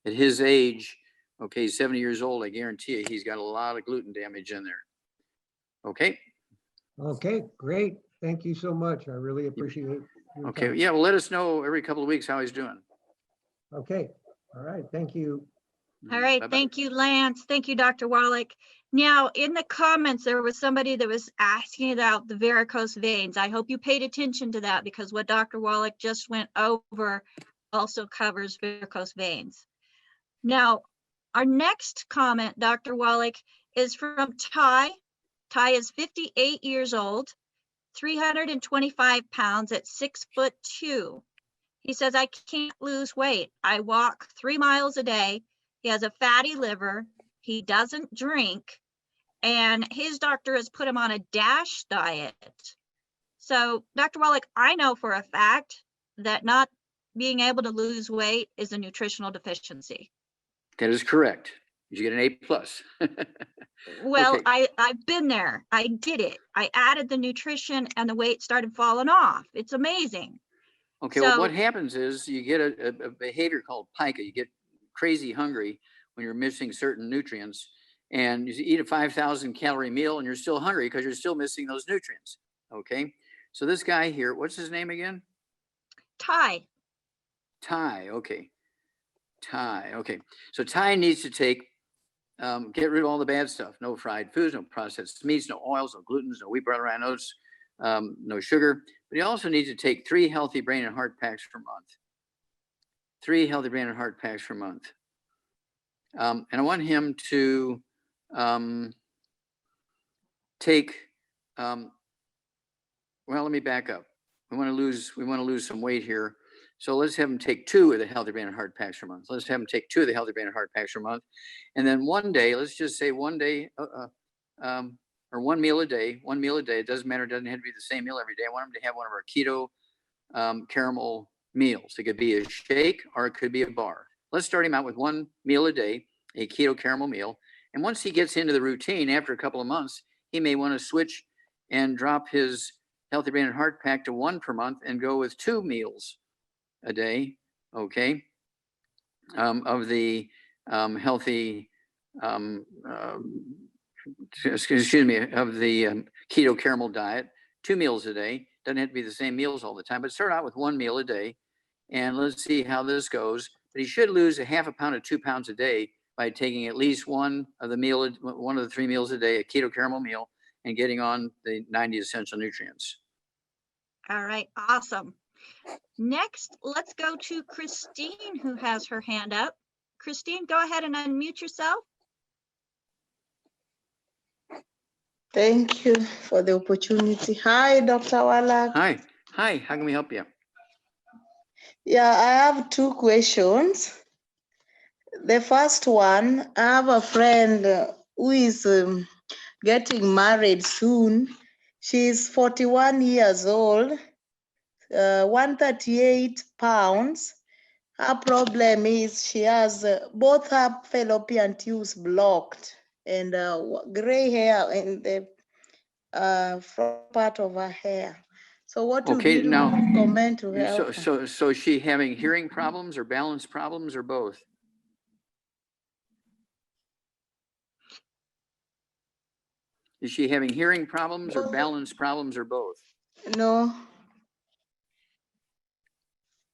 at his age, okay, he's 70 years old, I guarantee you, he's got a lot of gluten damage in there. Okay. okay, great. Thank you so much. I really appreciate it. Okay. Yeah. Well, let us know every couple of weeks how he's doing. Okay. All right. Thank you. All right, Bye-bye. thank you, Lance. Thank you, Dr. Wallach. Now, in the comments, there was somebody that was asking about the varicose veins. I hope you paid attention to that, because what Dr. Wallach just went over also covers varicose veins. Now, Our next comment, Dr. Wallach, is from Ty. Ty is 58 years old, 325 pounds at 6'2". He says, I can't lose weight. I walk 3 miles a day. He has a fatty liver. He doesn't drink. And his doctor has put him on a DASH diet. So, Dr. Wallach, I know for a fact that not being able to lose weight is a nutritional deficiency. That is correct. You get an A plus. Well, Okay. I've been there. I did it. I added the nutrition and the weight started falling off. It's amazing. Okay, well, So- what happens is you get a behavior called pica. You get crazy hungry when you're missing certain nutrients, and you eat a 5,000 calorie meal and you're still hungry because you're still missing those nutrients. Okay, so this guy here, what's his name again? Ty. Ty. Okay, Ty. Okay, so Ty needs to take, get rid of all the bad stuff. No fried foods, no processed meats, no oils, no glutens, no wheat, bran, rye, oats, no sugar. But he also needs to take 3 healthy brain and heart packs per month. 3 healthy brain and heart packs per month. And I want him to take, well, let me back up. We want to lose some weight here. So let's have him take 2 of the healthy brain and heart packs per month. Let's have him take 2 of the healthy brain and heart packs per month. And then one day, let's just say one day, or 1 meal a day, it doesn't matter. It doesn't have to be the same meal every day. I want him to have one of our keto caramel meals. It could be a shake or it could be a bar. Let's start him out with 1 meal a day, a keto caramel meal. And once he gets into the routine, after a couple of months, he may want to switch and drop his healthy brain and heart pack to 1 per month and go with 2 meals a day, okay, of the healthy, excuse me, of the keto caramel diet, 2 meals a day. Doesn't have to be the same meals all the time, but start out with 1 meal a day, and let's see how this goes. But he should lose a half a pound to 2 pounds a day by taking at least one of the 3 meals a day, a keto caramel meal, and getting on the 90 essential nutrients. All right, awesome. Next, let's go to Christine, who has her hand up. Christine, go ahead and unmute yourself. Thank you for the opportunity. Hi, Dr. Wallach. Hi, how can we help you? Yeah, I have 2 questions. The first one, I have a friend who is getting married soon. She's 41 years old, 138 pounds. Her problem is she has both her fallopian tubes blocked and gray hair in the front part of her hair. So what would Okay, you now, recommend to help her? so is she having hearing problems or balance problems or both? Is she having hearing problems or Both. balance problems or both? No,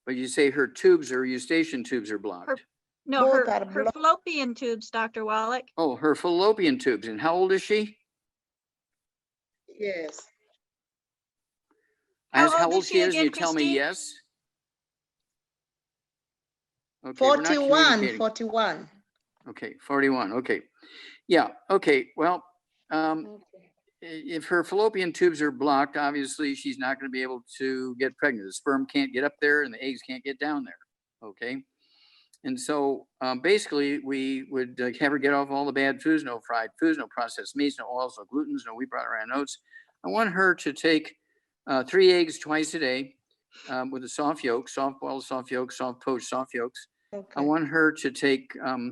But you say her tubes or eustachian tubes are blocked. No, Both her are blocked. fallopian tubes, Dr. Wallach. Oh, her fallopian tubes. And how old is she? yes. I asked How how old old is she she is, and again, you tell me Christine? yes? Okay, we're not 41, communicating. 41. Okay, 41, okay. Yeah, okay, well, Okay. if her fallopian tubes are blocked, obviously she's not going to be able to get pregnant. The sperm can't get up there and the eggs can't get down there, okay? And so basically we would have her get off all the bad foods, no fried foods, no processed meats, no oils, no glutens, no wheat, bran, rye, oats. I want her to take 3 eggs twice a day with a soft yolk, soft boiled, soft yolk, soft poached, soft yolks. Okay. I want her to take, at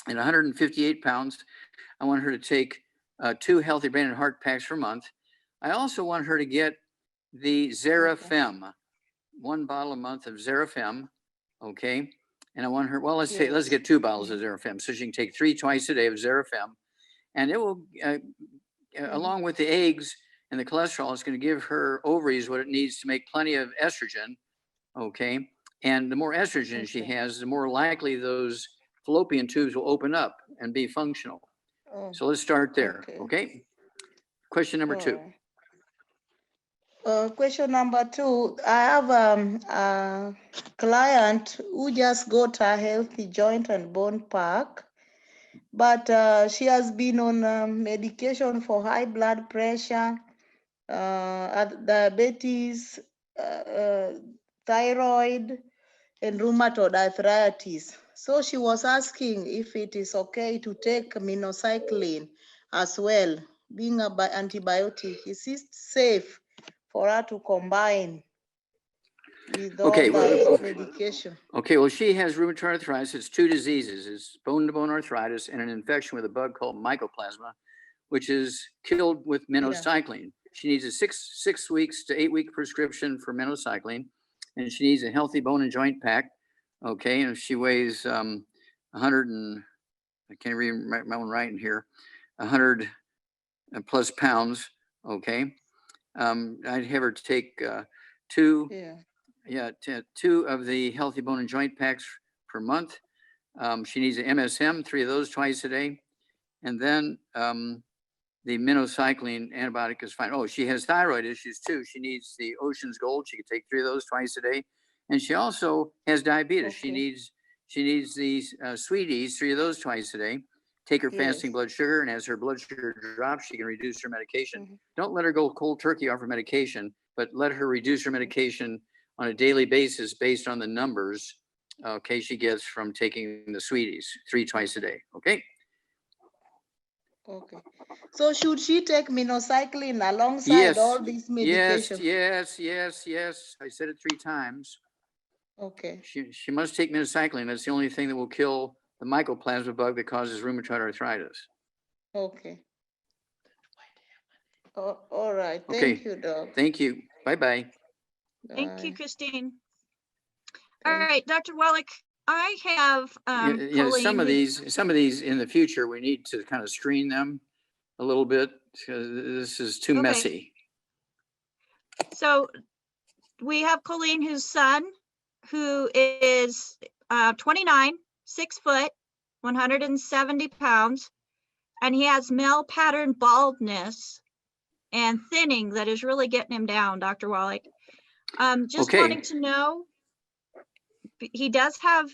158 pounds, I want her to take 2 healthy brain and heart packs per month. I also want her to get the Xerafem, 1 bottle a month of Xerafem, okay? And I want her, well, let's Yes. get 2 bottles of Xerafem, so she can take 3 twice a day of Xerafem. And it will, along with the eggs and the cholesterol, it's going to give her ovaries what it needs to make plenty of estrogen, okay? And the more estrogen she Okay. has, the more likely those fallopian tubes will open up and be functional. Oh, So let's start there, okay. okay? Question number 2. all right. Question number 2, I have a client who just got a healthy joint and bone pack, but she has been on medication for high blood pressure, diabetes, thyroid, and rheumatoid arthritis. So she was asking if it is okay to take minocycline as well, being an antibiotic. Is it safe for her to combine with all Okay, well, the medication? Okay, well, she has rheumatoid arthritis. It's 2 diseases. It's bone-to-bone arthritis and an infection with a bug called mycoplasma, which is killed with minocycline. She needs a six weeks to 8 week prescription for minocycline, and she needs a healthy bone and joint pack. Okay, and if she weighs 100 and I can't read my own writing here, 100 plus pounds. Okay, I'd have her take 2. Yeah. 2 of the healthy bone and joint packs per month. She needs an MSM, 3 of those twice a day. And then the minocycline antibiotic is fine. Oh, she has thyroid issues too. She needs the Ocean's Gold. She could take 3 of those twice a day. And she also has diabetes. Okay. She needs these Sweeties, 3 of those twice a day. Take her fasting Yes. blood sugar, and as her blood sugar drops, she can reduce her medication. Mhm. Don't let her go cold turkey off her medication, but let her reduce her medication on a daily basis based on the numbers, okay, she gets from taking the Sweeties 3 twice a day, okay? Okay. So should she take minocycline alongside all these medications? Yes. I said it 3 times. Okay. She must take minocycline. That's the only thing that will kill the mycoplasma bug that causes rheumatoid arthritis. Okay. Oh, all right. Okay. Thank you, Doc. Thank you. Bye-bye. Thank you, Bye. Christine. All Thank- right, Dr. Wallach, I have Colleen. Some of these in the future, we need to kind of screen them a little bit, because this is too Okay. messy. So we have Colleen, whose son, who is 29, 6 foot, 170 pounds, and he has male pattern baldness and thinning that is really getting him down, Dr. Wallach. Just Okay. wanting to know, he does have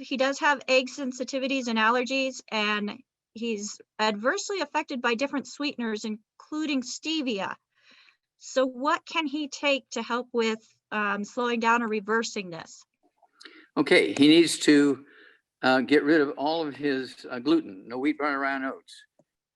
egg sensitivities and allergies, and he's adversely affected by different sweeteners, including stevia. So what can he take to help with slowing down or reversing this? Okay, he needs to get rid of all of his gluten, no wheat, brown, or round oats.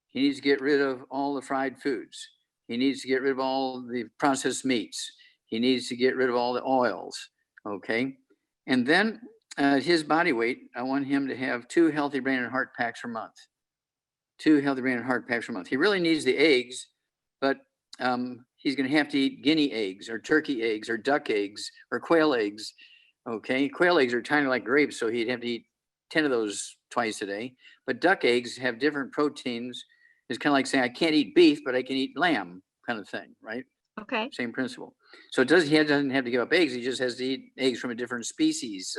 He needs to get rid of all the fried foods. He needs to get rid of all the processed meats. He needs to get rid of all the oils, okay? And then his body weight, I want him to have 2 healthy brain and heart packs per month. 2 healthy brain and heart packs per month. He really needs the eggs, but he's gonna have to eat guinea eggs or turkey eggs or duck eggs or quail eggs, okay? Quail eggs are tiny like grapes, so he'd have to eat 10 of those twice a day. But duck eggs have different proteins. It's kind of like saying, I can't eat beef, but I can eat lamb kind of thing, right? Okay. Same principle. So he doesn't have to give up eggs. He just has to eat eggs from a different species.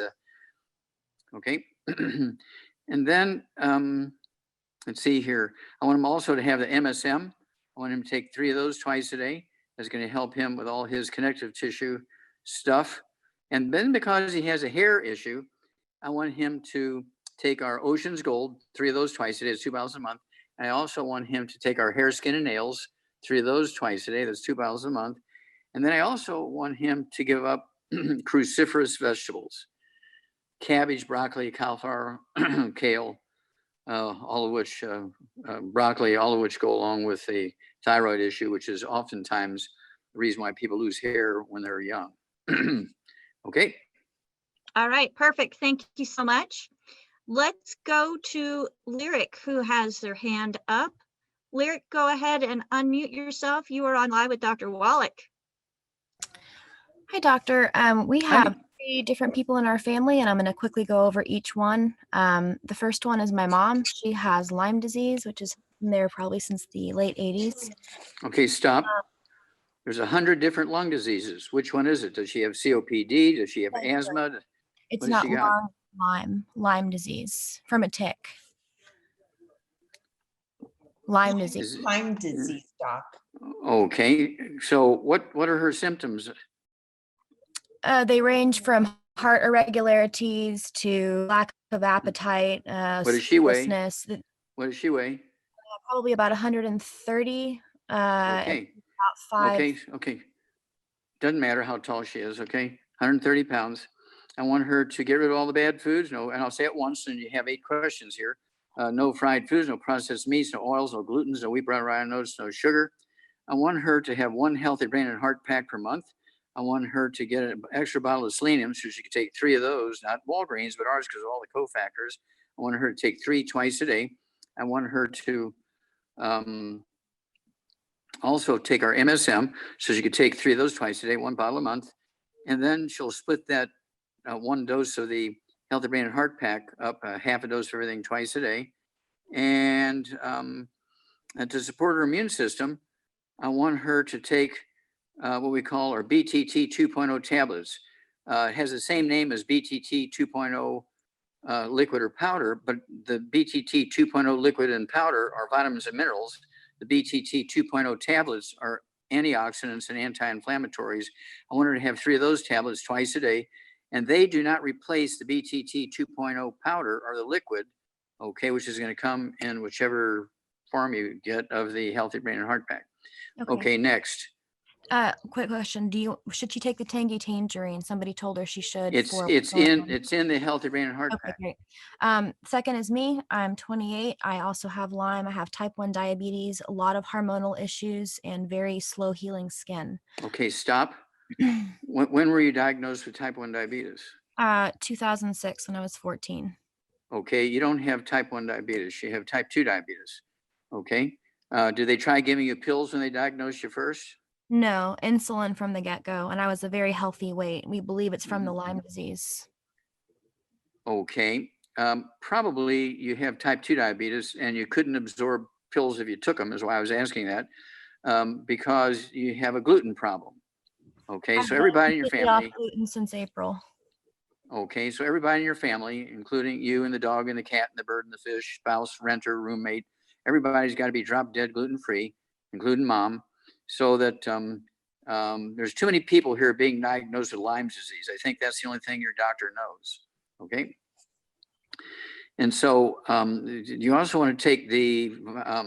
Okay. And then, let's see here. I want him also to have the MSM. I want him to take 3 of those twice a day. That's going to help him with all his connective tissue stuff. And then because he has a hair issue, I want him to take our Ocean's Gold, 3 of those twice a day. It's 2 bottles a month. And I also want him to take our hair, skin, and nails, 3 of those twice a day. That's 2 bottles a month. And then I also want him to give up cruciferous vegetables, cabbage, broccoli, cauliflower, kale, all of which, broccoli, all of which go along with the thyroid issue, which is oftentimes the reason why people lose hair when they're young. Okay. All right, perfect. Thank you so much. Let's go to Lyric, who has their hand up. Lyric, go ahead and unmute yourself. You are on live with Dr. Wallach. Hi, doctor. We have 3 different people in our family, and I'm going to quickly go over each one. The first one is my mom. She has Lyme disease, which is there probably since the late 80s. Okay, stop. There's 100 different lung diseases. Which one is it? Does she have COPD? Does she have asthma? It's What does not she got? Lyme disease from a tick. Lyme disease. Lyme disease, Doc. Okay, so what are her symptoms? They range from heart irregularities to lack of appetite, What does she weigh? sleeplessness, What does she weigh? probably about 130, and Okay, about 5. okay. Doesn't matter how tall she is, okay? 130 pounds. I want her to get rid of all the bad foods. No, and I'll say it once, and you have 8 questions here. No fried foods, no processed meats, no oils, no glutens, no wheat, brown, rye, oats, no sugar. I want her to have 1 healthy brain and heart pack per month. I want her to get an extra bottle of selenium, so she could take 3 of those, not Walgreens, but ours, because of all the cofactors. I want her to take 3 twice a day. I want her to also take our MSM, so she could take 3 of those twice a day, 1 bottle a month. And then she'll split that 1 dose of the Healthy Brain and Heart Pack up, half a dose of everything twice a day. And to support her immune system, I want her to take what we call our BTT 2.0 tablets. It has the same name as BTT 2.0 liquid or powder, but the BTT 2.0 liquid and powder are vitamins and minerals. The BTT 2.0 tablets are antioxidants and anti-inflammatories. I want her to have 3 of those tablets twice a day, and they do not replace the BTT 2.0 powder or the liquid, okay, which is going to come in whichever form you get of the Healthy Brain and Heart Pack. Okay, next. Quick question. Should she take the tangerine? Somebody told her she should. It's in the Healthy Brain and Heart Okay, Pack. great. Second is me. I'm 28. I also have Lyme. I have type 1 diabetes, a lot of hormonal issues, and very slow healing skin. Okay, stop. When were you diagnosed with type 1 diabetes? 2006 when I was 14. Okay, you don't have type 1 diabetes. You have type 2 diabetes. Okay. Did they try giving you pills when they diagnosed you first? No, insulin from the get-go, and I was a very healthy weight. We believe it's from the Lyme disease. Okay. Probably you have type 2 diabetes and you couldn't absorb pills if you took them, is why I was asking that, because you have a gluten problem. Okay, so everybody in your family. Off gluten since April. Okay, so everybody in your family, including you and the dog and the cat and the bird and the fish, spouse, renter, roommate, everybody's got to be drop dead gluten free, including mom, so that there's too many people here being diagnosed with Lyme disease. I think that's the only thing your doctor knows. Okay. And so you also want to take the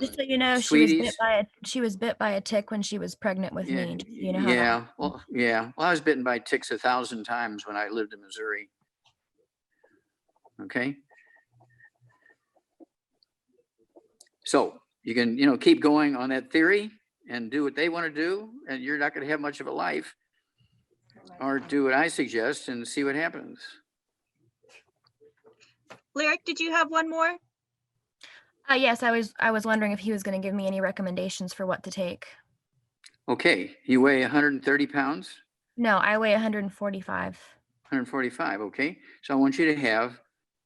just so you know, sweeties. she was bit by a tick when she was pregnant with me. You know how yeah. Well, I was bitten by ticks 1,000 times when I lived in Missouri. Okay. So you can, keep going on that theory and do what they want to do, and you're not going to have much of a life. Or do what I suggest and see what happens. Lyric, did you have one more? Yes, I was wondering if he was going to give me any recommendations for what to take. Okay, you weigh 130 pounds? No, I weigh 145. 145, okay. So I want you to have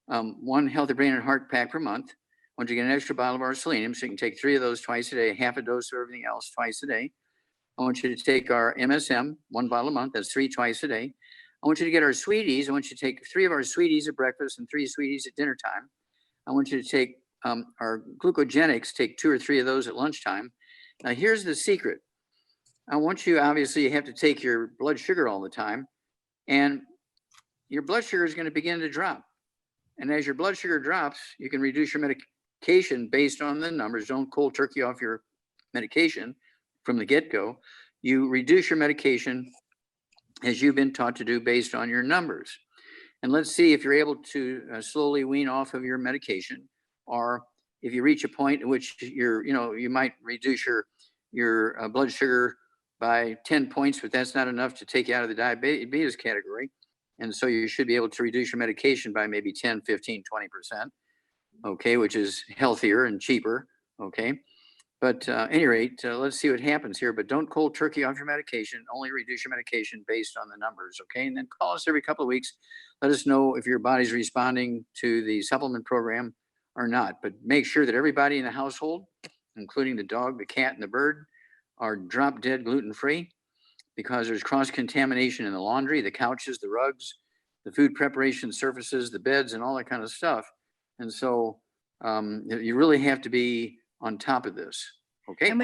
1 Healthy Brain and Heart Pack per month. I want you to get an extra bottle of our selenium, so you can take 3 of those twice a day, half a dose of everything else twice a day. I want you to take our MSM, 1 bottle a month, that's 3 twice a day. I want you to get our sweeties. I want you to take 3 of our sweeties at breakfast and 3 sweeties at dinner time. I want you to take our glucogenics, take 2 or 3 of those at lunchtime. Now, here's the secret. I want you, obviously, you have to take your blood sugar all the time, and your blood sugar is going to begin to drop. And as your blood sugar drops, you can reduce your medication based on the numbers. Don't cold turkey off your medication from the get-go. You reduce your medication as you've been taught to do based on your numbers. And let's see if you're able to slowly wean off of your medication, or if you reach a point at which you might reduce your blood sugar by 10 points, but that's not enough to take you out of the diabetes category. And so you should be able to reduce your medication by maybe 10, 15, 20%, okay, which is healthier and cheaper, okay? But at any rate, let's see what happens here. But don't cold turkey off your medication. Only reduce your medication based on the numbers, okay? And then call us every couple of weeks. Let us know if your body's responding to the supplement program or not. But make sure that everybody in the household, including the dog, the cat, and the bird, are drop dead gluten-free, because there's cross-contamination in the laundry, the couches, the rugs, the food preparation surfaces, the beds, and all that kind of stuff. And so you really have to be on top of this, Okay. And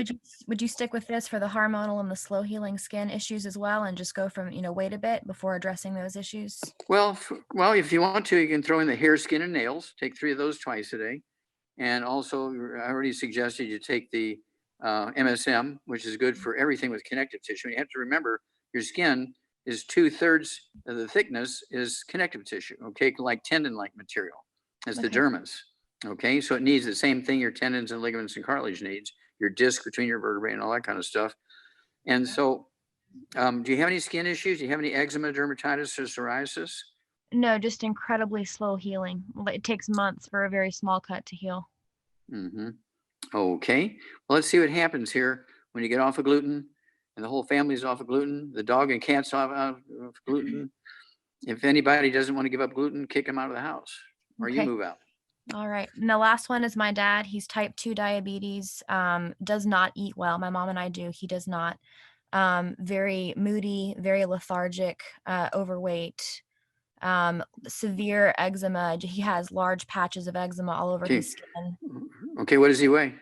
would you stick with this for the hormonal and the slow healing skin issues as well, and just go from, wait a bit before addressing those issues? Well, if you want to, you can throw in the hair, skin, and nails. Take 3 of those twice a day. And also, I already suggested you take the MSM, which is good for everything with connective tissue. And you have to remember, your skin is 2/3 of the thickness is connective tissue, okay, like tendon-like material, as the Okay. dermis. Okay, so it needs the same thing your tendons and ligaments and cartilage needs, your disc between your vertebrae and all that kind of stuff. And so, do you have any skin issues? Do you have any eczema, dermatitis, or psoriasis? No, just incredibly slow healing. It takes months for a very small cut to heal. Mm-hmm. Okay, well, let's see what happens here when you get off of gluten and the whole family's off of gluten, the dog and cat's off of gluten. If anybody doesn't want to give up gluten, kick them out of the house or you Okay. move out. All right. And the last one is my dad. He's type 2 diabetes, does not eat well. My mom and I do. He does not. Very moody, very lethargic, overweight, severe eczema. He has large patches of eczema all over Okay. his skin. Okay, what does he weigh?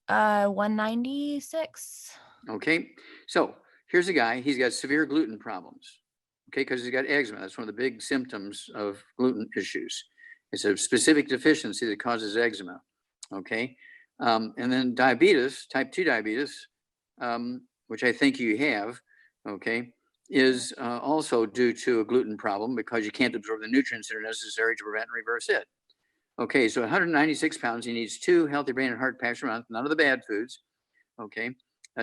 196. Okay, so here's a guy, he's got severe gluten problems. Okay, because he's got eczema. That's one of the big symptoms of gluten issues. It's a specific deficiency that causes eczema. Okay, and then diabetes, type 2 diabetes, which I think you have, okay, is also due to a gluten problem because you can't absorb the nutrients that are necessary to prevent and reverse it. Okay, so 196 pounds, he needs 2 healthy brain and heart packs per month, none of the bad foods. Okay,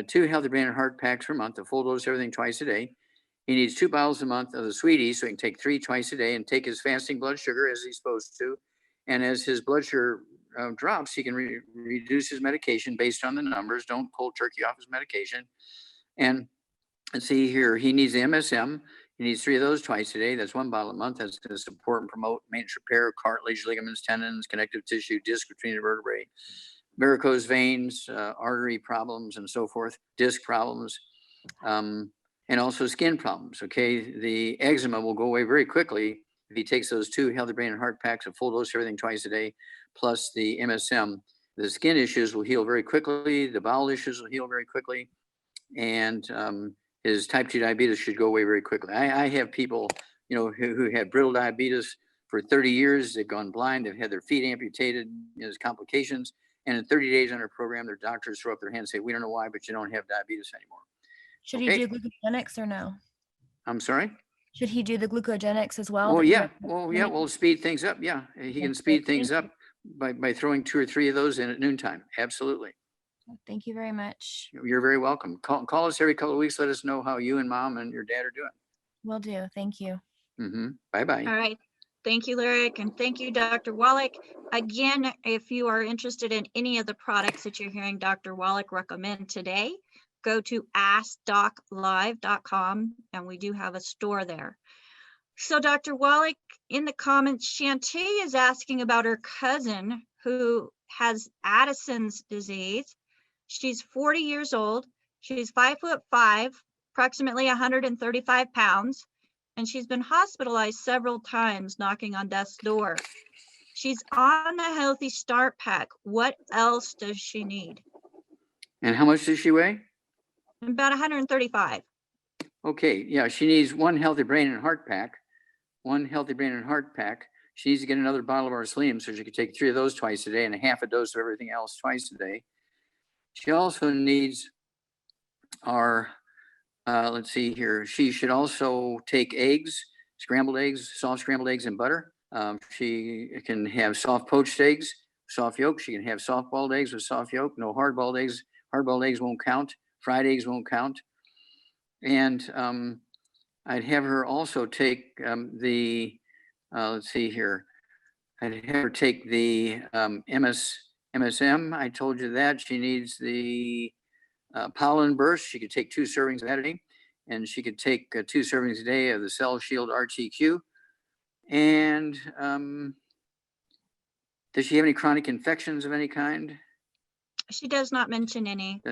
2 healthy brain and heart packs per month, a full dose of everything twice a day. He needs 2 bottles a month of the sweeties, so he can take 3 twice a day and take his fasting blood sugar as he's supposed to. And as his blood sugar drops, he can reduce his medication based on the numbers. Don't cold turkey off his medication. And let's see here, he needs the MSM. He needs 3 of those twice a day. That's 1 bottle a month. That's going to support and promote maintenance repair, cartilage, ligaments, tendons, connective tissue, disc between the vertebrae, varicose veins, artery problems, and so forth, disc problems, and also skin problems. Okay, the eczema will go away very quickly if he takes those 2 healthy brain and heart packs, a full dose of everything twice a day, plus the MSM. The skin issues will heal very quickly. The bowel issues will heal very quickly, and his type 2 diabetes should go away very quickly. I have people, who had brittle diabetes for 30 years. They've gone blind. They've had their feet amputated. There's complications. And in 30 days on our program, their doctors throw up their hands and say, we don't know why, but you don't have diabetes anymore. Should Okay. he do glucogenics or no? I'm sorry? Should he do the glucogenics as well? Oh, that you yeah. recommend? Well, yeah, we'll speed things up. Yeah, he can speed things up by throwing 2 or 3 of those in at noontime. Absolutely. Thank you very much. You're very welcome. Call us every couple of weeks. Let us know how you and mom and your dad are doing. Will do. Thank you. Bye-bye. All right. Thank you, Lyric, and thank you, Dr. Wallach. Again, if you are interested in any of the products that you're hearing Dr. Wallach recommend today, go to askdoclive.com, and we do have a store there. So Dr. Wallach, in the comments, Shantae is asking about her cousin who has Addison's disease. She's 40 years old. She's 5'5", approximately 135 pounds. And she's been hospitalized several times, knocking on death's door. She's on a healthy start pack. What else does she need? And how much does she weigh? About 135. Okay, yeah, she needs 1 healthy brain and heart pack. 1 healthy brain and heart pack. She needs to get another bottle of our Selenium so she can take 3 of those twice a day and a half a dose of everything else twice a day. She also needs our let's see here. She should also take eggs, scrambled eggs, soft scrambled eggs and butter. She can have soft poached eggs, soft yolk. She can have soft boiled eggs with soft yolk. No hard boiled eggs. Hard boiled eggs won't count. Fried eggs won't count. And I'd have her also take let's see here. I'd have her take the MSM. I told you that. She needs the pollen burst. She could take 2 servings of that a day, and she could take 2 servings a day of the Cell Shield RTQ. And does she have any chronic infections of any kind? She does not mention any,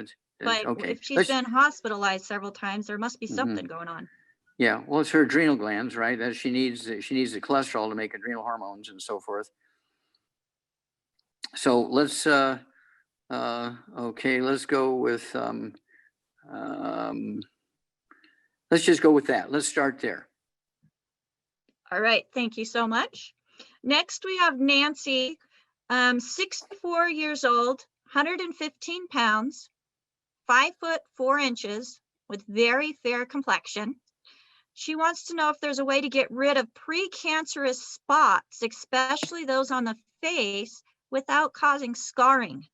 but okay. if she's been hospitalized several times, there must be something going on. Yeah, well, it's her adrenal glands, right? That she needs the cholesterol to make adrenal hormones and so forth. So let's Okay, let's go with, let's just go with that. Let's start there. All right, thank you so much. Next, we have Nancy, 64 years old, 115 pounds, 5'4" with very fair complexion. She wants to know if there's a way to get rid of precancerous spots, especially those on the face, without causing scarring.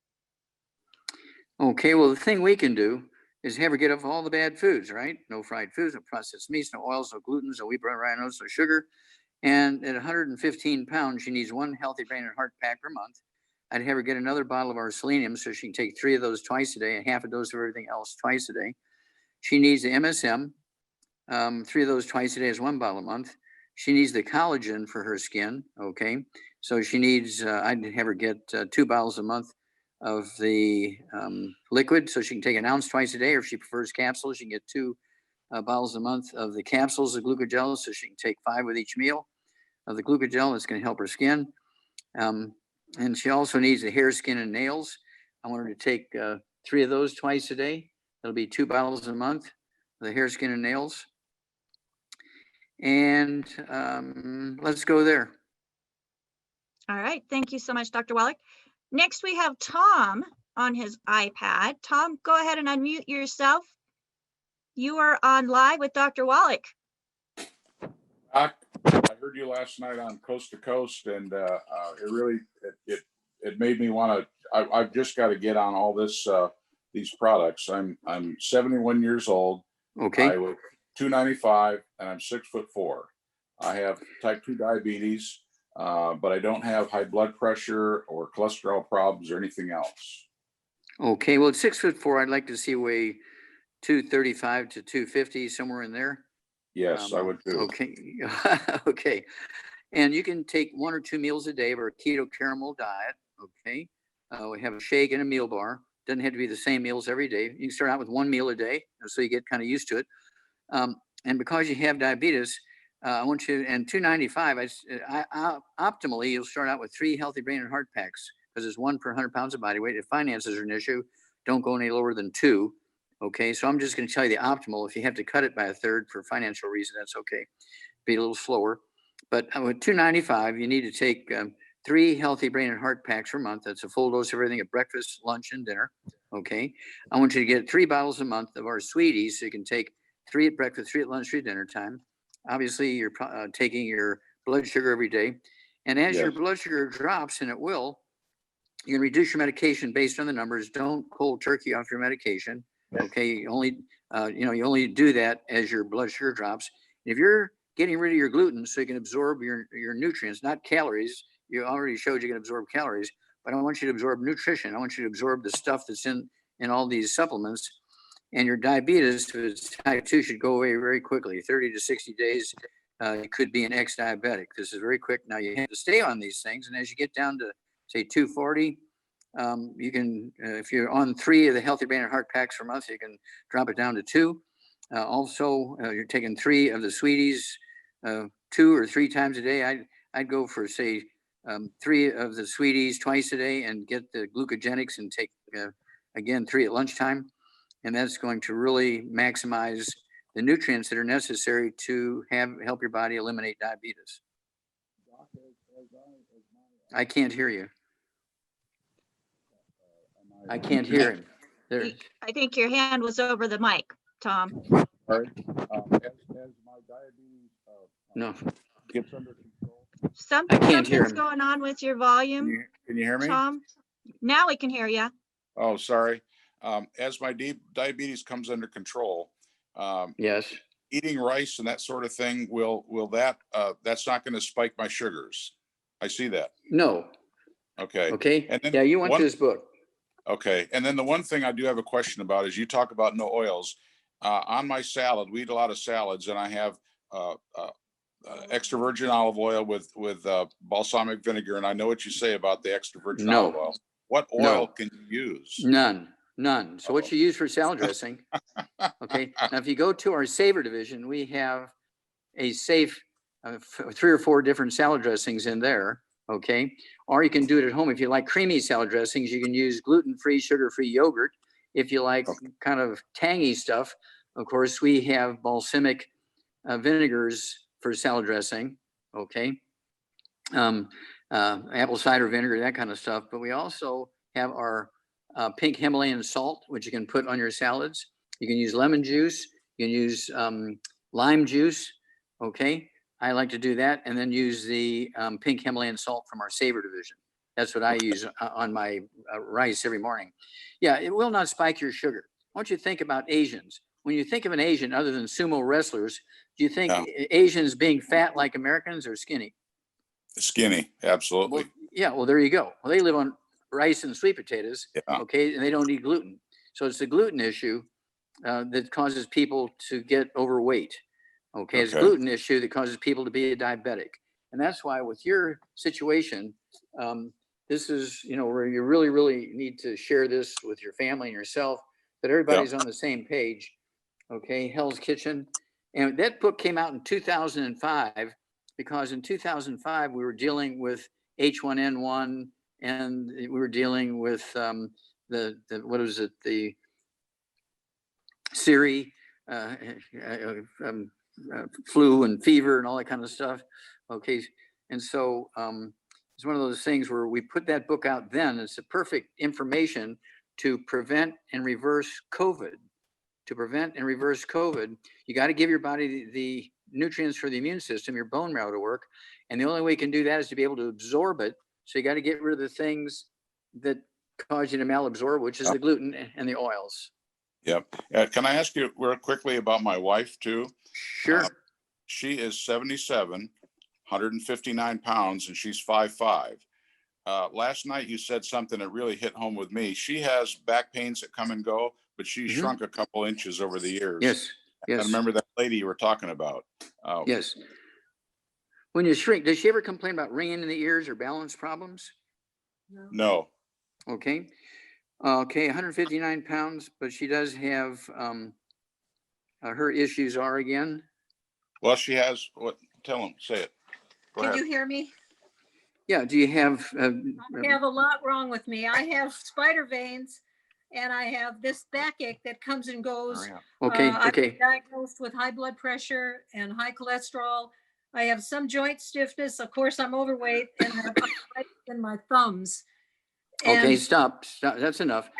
Okay, well, the thing we can do is have her get off all the bad foods, right? No fried foods, no processed meats, no oils, no gluten, no wheat, bran, no sugar. And at 115 pounds, she needs 1 healthy brain and heart pack per month. I'd have her get another bottle of our selenium so she can take 3 of those twice a day and half a dose of everything else twice a day. She needs the MSM, 3 of those twice a day is 1 bottle a month. She needs the collagen for her skin, okay? So she needs, I'd have her get 2 bottles a month of the liquid so she can take an ounce twice a day, or if she prefers capsules, she can get 2 bottles a month of the capsules of glucogel so she can take 5 with each meal of the glucogel. That's going to help her skin. And she also needs the hair, skin, and nails. I want her to take 3 of those twice a day. That'll be 2 bottles a month, the hair, skin, and nails. And let's go there. All right, thank you so much, Dr. Wallach. Next, we have Tom on his iPad. Tom, go ahead and unmute yourself. You are on live with Dr. Wallach. I heard you last night on Coast to Coast, and it really it made me want to. I've just got to get on all this these products. I'm 71 years old. Okay. I was 295, and I'm 6'4". I have type 2 diabetes, but I don't have high blood pressure or cholesterol problems or anything else. Okay. Well, at 6'4", I'd like to see weigh 235 to 250, somewhere in there. Yes, I would too. Okay. Okay. And you can take 1 or 2 meals a day of our keto caramel diet. Okay. We have a shake and a meal bar. Doesn't have to be the same meals every day. You can start out with 1 meal a day, so you get kind of used to it. And because you have diabetes, I want you, and 295, optimally, you'll start out with 3 healthy brain and heart packs, because it's 1 per 100 pounds of body weight. If finances are an issue, don't go any lower than 2. Okay, so I'm just going to tell you the optimal. If you have to cut it by a third for financial reason, that's okay. Be a little slower. But with 295, you need to take 3 healthy brain and heart packs per month. That's a full dose of everything at breakfast, lunch, and dinner. Okay, I want you to get 3 bottles a month of our sweeties, so you can take 3 at breakfast, 3 at lunch, 3 at dinner time. Obviously, you're taking your blood sugar every day. And as your blood sugar drops, and it will, you can reduce your medication based on the numbers. Don't cold turkey off your medication. Okay, you only do that as your blood sugar drops. If you're getting rid of your gluten so you can absorb your nutrients, not calories, you already showed you can absorb calories, but I want you to absorb nutrition. I want you to absorb the stuff that's in all these supplements. And your diabetes, if it's type 2, should go away very quickly. 30 to 60 days, you could be an ex-diabetic. This is very quick. Now you have to stay on these things, and as you get down to say 240, you can, if you're on 3 of the healthy brain and heart packs per month, you can drop it down to 2. Also, you're taking 3 of the sweeties 2 or 3 times a day. I'd go for, say, 3 of the sweeties twice a day and get the glucogenics and take, again, 3 at lunchtime. And that's going to really maximize the nutrients that are necessary to help your body eliminate diabetes. I can't hear you. I can't hear him. There. I think your hand was over the mic, Tom. Sorry. As my diabetes No, gets under control. I can't hear Something's him. going on with your volume, Can you hear me? Tom. Now we can hear you. Oh, sorry. As my diabetes comes under control, Yes. eating rice and that sort of thing, will that that's not going to spike my sugars? I see that. No. Okay. Okay. And then Yeah, you want this book. Okay. And then the one thing I do have a question about is you talk about no oils. On my salad, we eat a lot of salads, and I have extra virgin olive oil with balsamic vinegar. And I know what you say about the extra virgin olive oil. What oil can you use? None. So what you use for salad dressing. Okay. Now, if you go to our Savor division, we have a safe 3 or 4 different salad dressings in there. Okay. Or you can do it at home. If you like creamy salad dressings, you can use gluten-free, sugar-free yogurt. If you like kind of tangy stuff, of course, we have balsamic vinegars for salad dressing. Okay. Apple cider vinegar, that kind of stuff. But we also have our pink Himalayan salt, which you can put on your salads. You can use lemon juice. You can use lime juice. Okay. I like to do that and then use the pink Himalayan salt from our Savor division. That's what I use on my rice every morning. Yeah, it will not spike your sugar. I want you to think about Asians. When you think of an Asian other than sumo wrestlers, do you think Asians being fat like Americans or skinny? Skinny, absolutely. Well, yeah, well, there you go. Well, they live on rice and sweet potatoes, okay, and they don't eat gluten. So it's the gluten issue that causes people to get overweight. Okay, it's a gluten issue that causes people to be a diabetic. And that's why with your situation, this is, you know, where you really, really need to share this with your family and yourself, that everybody's on the same page. Okay, Hell's Kitchen. And that book came out in 2005, because in 2005, we were dealing with H1N1 and we were dealing with what was it? The Siri, flu and fever and all that kind of stuff. Okay. And so it's one of those things where we put that book out then. It's the perfect information to prevent and reverse COVID. To prevent and reverse COVID, you got to give your body the nutrients for the immune system, your bone marrow to work. And the only way you can do that is to be able to absorb it. So you got to get rid of the things that cause you to malabsorb, which is the gluten and the oils. Yep. Can I ask you real quickly about my wife too? Sure. She is 77, 159 pounds, and she's 5'5". Last night you said something that really hit home with me. She has back pains that come and go, but she shrunk a couple inches over the years. Yes. Yes. I remember that lady you were talking about. Yes. When you shrink, does she ever complain about ringing in the ears or balance problems? No. Okay. Okay, 159 pounds, but she does have, her issues are again. Well, she has what? Tell him, say it. Go Can ahead. you hear me? Yeah, do you have? I have a lot wrong with me. I have spider veins and I have this backache that comes and goes. Okay, I've been okay. diagnosed with high blood pressure and high cholesterol. I have some joint stiffness. Of course, I'm overweight and I have arthritis in my thumbs. Okay, And stop. That's enough.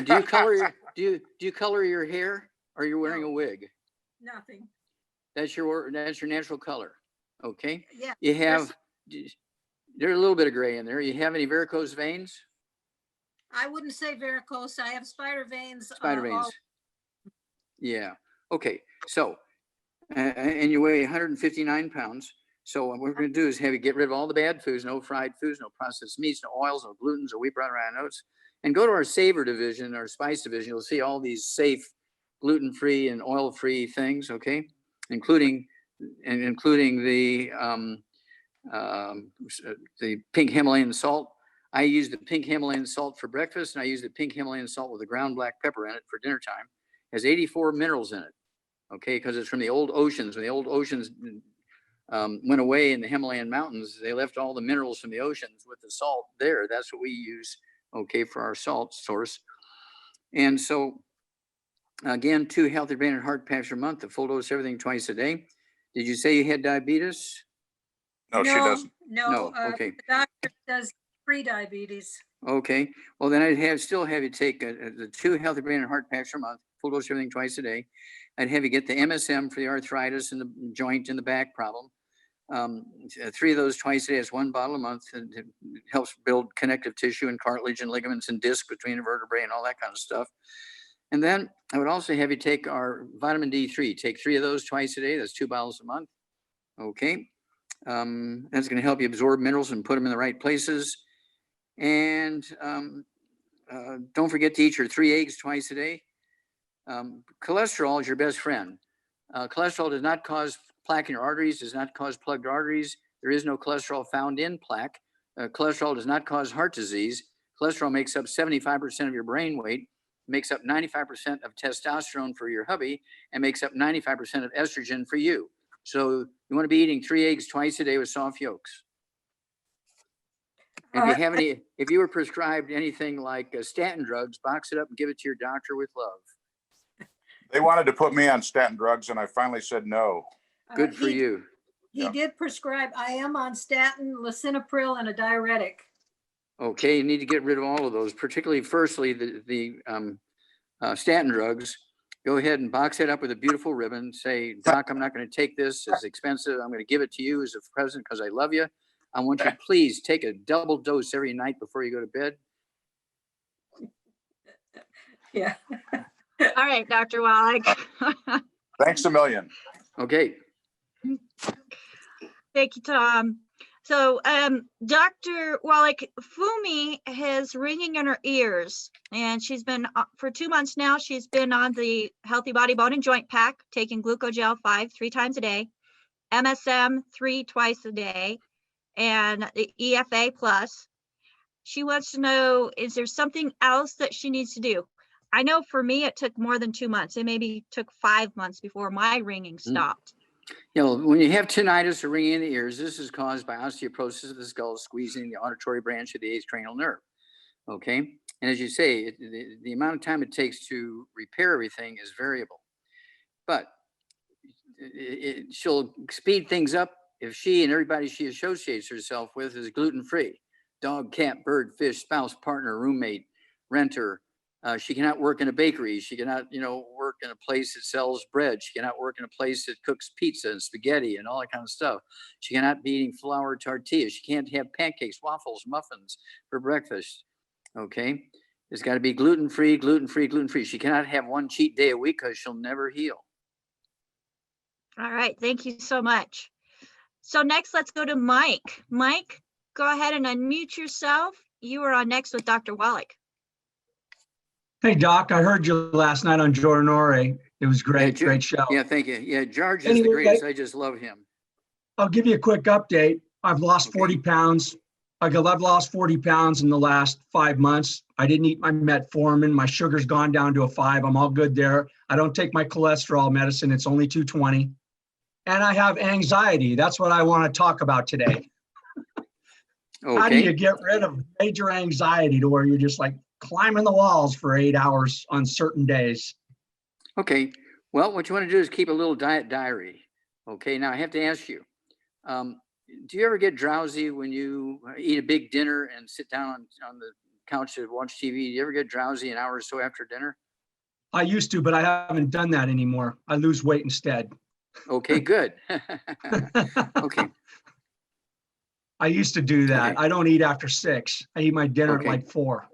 Do you color your, do you color your hair? Or you're wearing a wig? nothing. That's your natural color. Okay. Yeah. You have, there's a little bit of gray in there. You have any varicose veins? I wouldn't say varicose. I have spider veins. Spider veins. Yeah. Okay. So, and you weigh 159 pounds. So what we're going to do is have you get rid of all the bad foods, no fried foods, no processed meats, no oils, no glutens, no wheat, brown, rye, oats, and go to our Savor division, our spice division. You'll see all these safe gluten-free and oil-free things. Okay. Including the pink Himalayan salt. I use the pink Himalayan salt for breakfast, and I use the pink Himalayan salt with the ground black pepper in it for dinner time. It has 84 minerals in it. Okay, because it's from the old oceans. When the old oceans went away in the Himalayan mountains, they left all the minerals from the oceans with the salt there. That's what we use, okay, for our salt source. And so, again, 2 healthy brain and heart packs a month, a full dose, everything twice a day. Did you say you had diabetes? No, she doesn't. No. Okay. The doctor says pre-diabetes. Okay. Well, then I'd still have you take the 2 healthy brain and heart packs a month, full dose, everything twice a day. I'd have you get the MSM for the arthritis and the joint and the back problem. 3 of those twice a day is 1 bottle a month, and it helps build connective tissue and cartilage and ligaments and disc between the vertebrae and all that kind of stuff. And then I would also have you take our vitamin D3. Take 3 of those twice a day. That's 2 bottles a month. Okay. That's going to help you absorb minerals and put them in the right places. And don't forget to eat your 3 eggs twice a day. Cholesterol is your best friend. Cholesterol does not cause plaque in your arteries, does not cause plugged arteries. There is no cholesterol found in plaque. Cholesterol does not cause heart disease. Cholesterol makes up 75% of your brain weight, makes up 95% of testosterone for your hubby, and makes up 95% of estrogen for you. So you want to be eating 3 eggs twice a day with soft yolks. If you have any, if you were prescribed anything like statin drugs, box it up and give it to your doctor with love. They wanted to put me on statin drugs and I finally said no. Good for you. He Yeah. did prescribe, I am on statin, lisinopril, and a diuretic. Okay, you need to get rid of all of those, particularly firstly, the statin drugs. Go ahead and box it up with a beautiful ribbon. Say, Doc, I'm not going to take this. It's expensive. I'm going to give it to you as a present because I love you. I want you to please take a double dose every night before you go to bed. Yeah. All right, Dr. Wallach. Thanks a million. Okay. Thank you, Tom. So, Dr. Wallach, Fumi has ringing in her ears, and she's been for 2 months now. She's been on the Healthy Body Bone and Joint Pack, taking Glucogel 3 times a day, MSM 3 twice a day, and the EFA plus. She wants to know, is there something else that she needs to do? I know for me, it took more than 2 months. It maybe took 5 months before my ringing stopped. You know, when you have tinnitus or ringing in the ears, this is caused by osteoporosis of the skull, squeezing the auditory branch of the eighth cranial nerve. Okay. And as you say, the amount of time it takes to repair everything is variable. But she'll speed things up if she and everybody she associates herself with is gluten-free. Dog, cat, bird, fish, spouse, partner, roommate, renter. She cannot work in a bakery. She cannot, work in a place that sells bread. She cannot work in a place that cooks pizza and spaghetti and all that kind of stuff. She cannot be eating flour tortillas. She can't have pancakes, waffles, muffins for breakfast. Okay. It's got to be gluten-free, gluten-free, gluten-free. She cannot have one cheat day a week because she'll never heal. All right, thank you so much. So next, let's go to Mike. Mike, go ahead and unmute yourself. You are on next with Dr. Wallach. Hey, Doc, I heard you last night on Giornore. It was great, great show. Yeah, thank you. Yeah, George is Anyway, the greatest. I just love him. I'll give you a quick update. I've lost 40 pounds. I've lost 40 pounds in the last 5 months. I didn't eat my metformin. My sugar's gone down to a 5. I'm all good there. I don't take my cholesterol medicine. It's only 220. And I have anxiety. That's what I want to talk about today. Okay. How do you get rid of major anxiety to where you're just like climbing the walls for 8 hours on certain days? Okay. Well, what you want to do is keep a little diet diary. Okay. Now I have to ask you, do you ever get drowsy when you eat a big dinner and sit down on the couch to watch TV? Do you ever get drowsy an hour or so after dinner? I used to, but I haven't done that anymore. I lose weight instead. Okay, good. Okay. I used to do that. Okay. I don't eat after 6. I eat my dinner at like 4.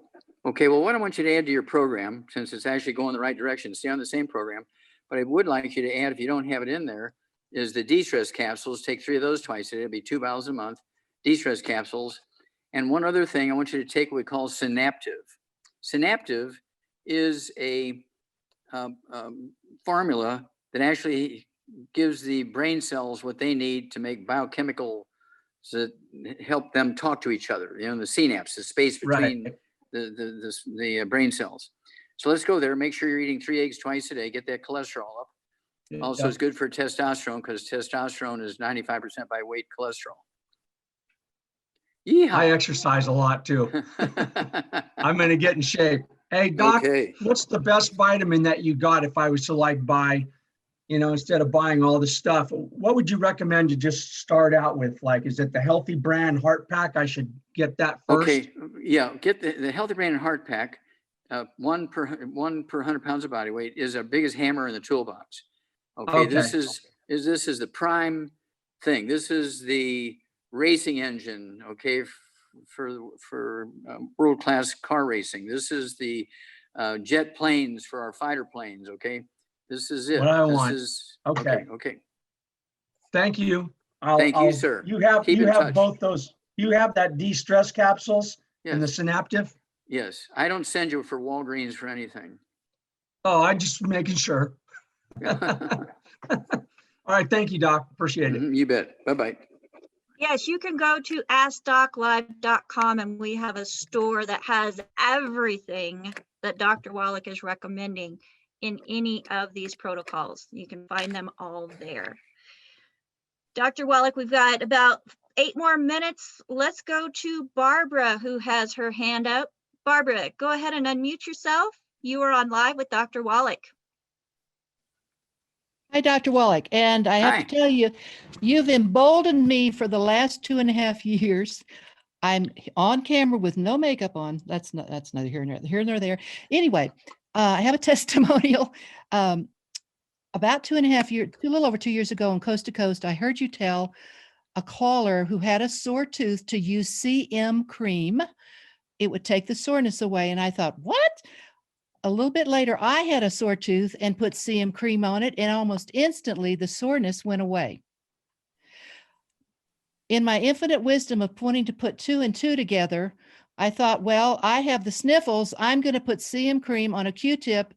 Okay, well, what I want you to add to your program, since it's actually going the right direction, stay on the same program, but I would like you to add, if you don't have it in there, is the de-stress capsules. Take 3 of those twice a day. It'll be 2 bottles a month, de-stress capsules. And one other thing, I want you to take what we call Synaptive. Synaptive is a formula that actually gives the brain cells what they need to make biochemical that help them talk to each other. The synapse, the space between the brain cells. So let's go there. Make sure you're eating 3 eggs twice a day. Get that cholesterol up. Also, it's good for testosterone because testosterone is 95% by weight cholesterol. Yeehaw. I exercise a lot too. I'm going to get in shape. Hey, Doc, what's the best vitamin that you got if I was to like buy, instead of buying all the stuff? What would you recommend to just start out with? Like, is it the Healthy Brand Heart Pack? I should get that first. Okay, yeah, get the Healthy Brand Heart Pack. One per 100 pounds of body weight is our biggest hammer in the toolbox. Okay. This is the prime thing. This is the racing engine. Okay, for world-class car racing. This is the jet planes for our fighter planes. Okay, this is it. What I this want. Is okay. Thank you. Thank you, sir. You have touch. Both those. You have that de-stress capsules and the Synaptive. Yes, I don't send you for Walgreens for anything. Oh, I'm just making sure. All right, thank you, Doc. Appreciate it. You bet. Bye-bye. Yes, you can go to AskDocLive.com and we have a store that has everything that Dr. Wallach is recommending in any of these protocols. You can find them all there. Dr. Wallach, we've got about 8 more minutes. Let's go to Barbara, who has her hand up. Barbara, go ahead and unmute yourself. You are on live with Dr. Wallach. Hi, Dr. Wallach. And I have Hi. to tell you, you've emboldened me for the last 2.5 years. I'm on camera with no makeup on. That's neither here nor there. Anyway, I have a testimonial. About 2.5 years, a little over 2 years ago on Coast to Coast, I heard you tell a caller who had a sore tooth to use CM cream. It would take the soreness away. And I thought, what? A little bit later, I had a sore tooth and put CM cream on it, and almost instantly the soreness went away. In my infinite wisdom of wanting to put 2 and 2 together, I thought, well, I have the sniffles. I'm going to put CM cream on a Q-tip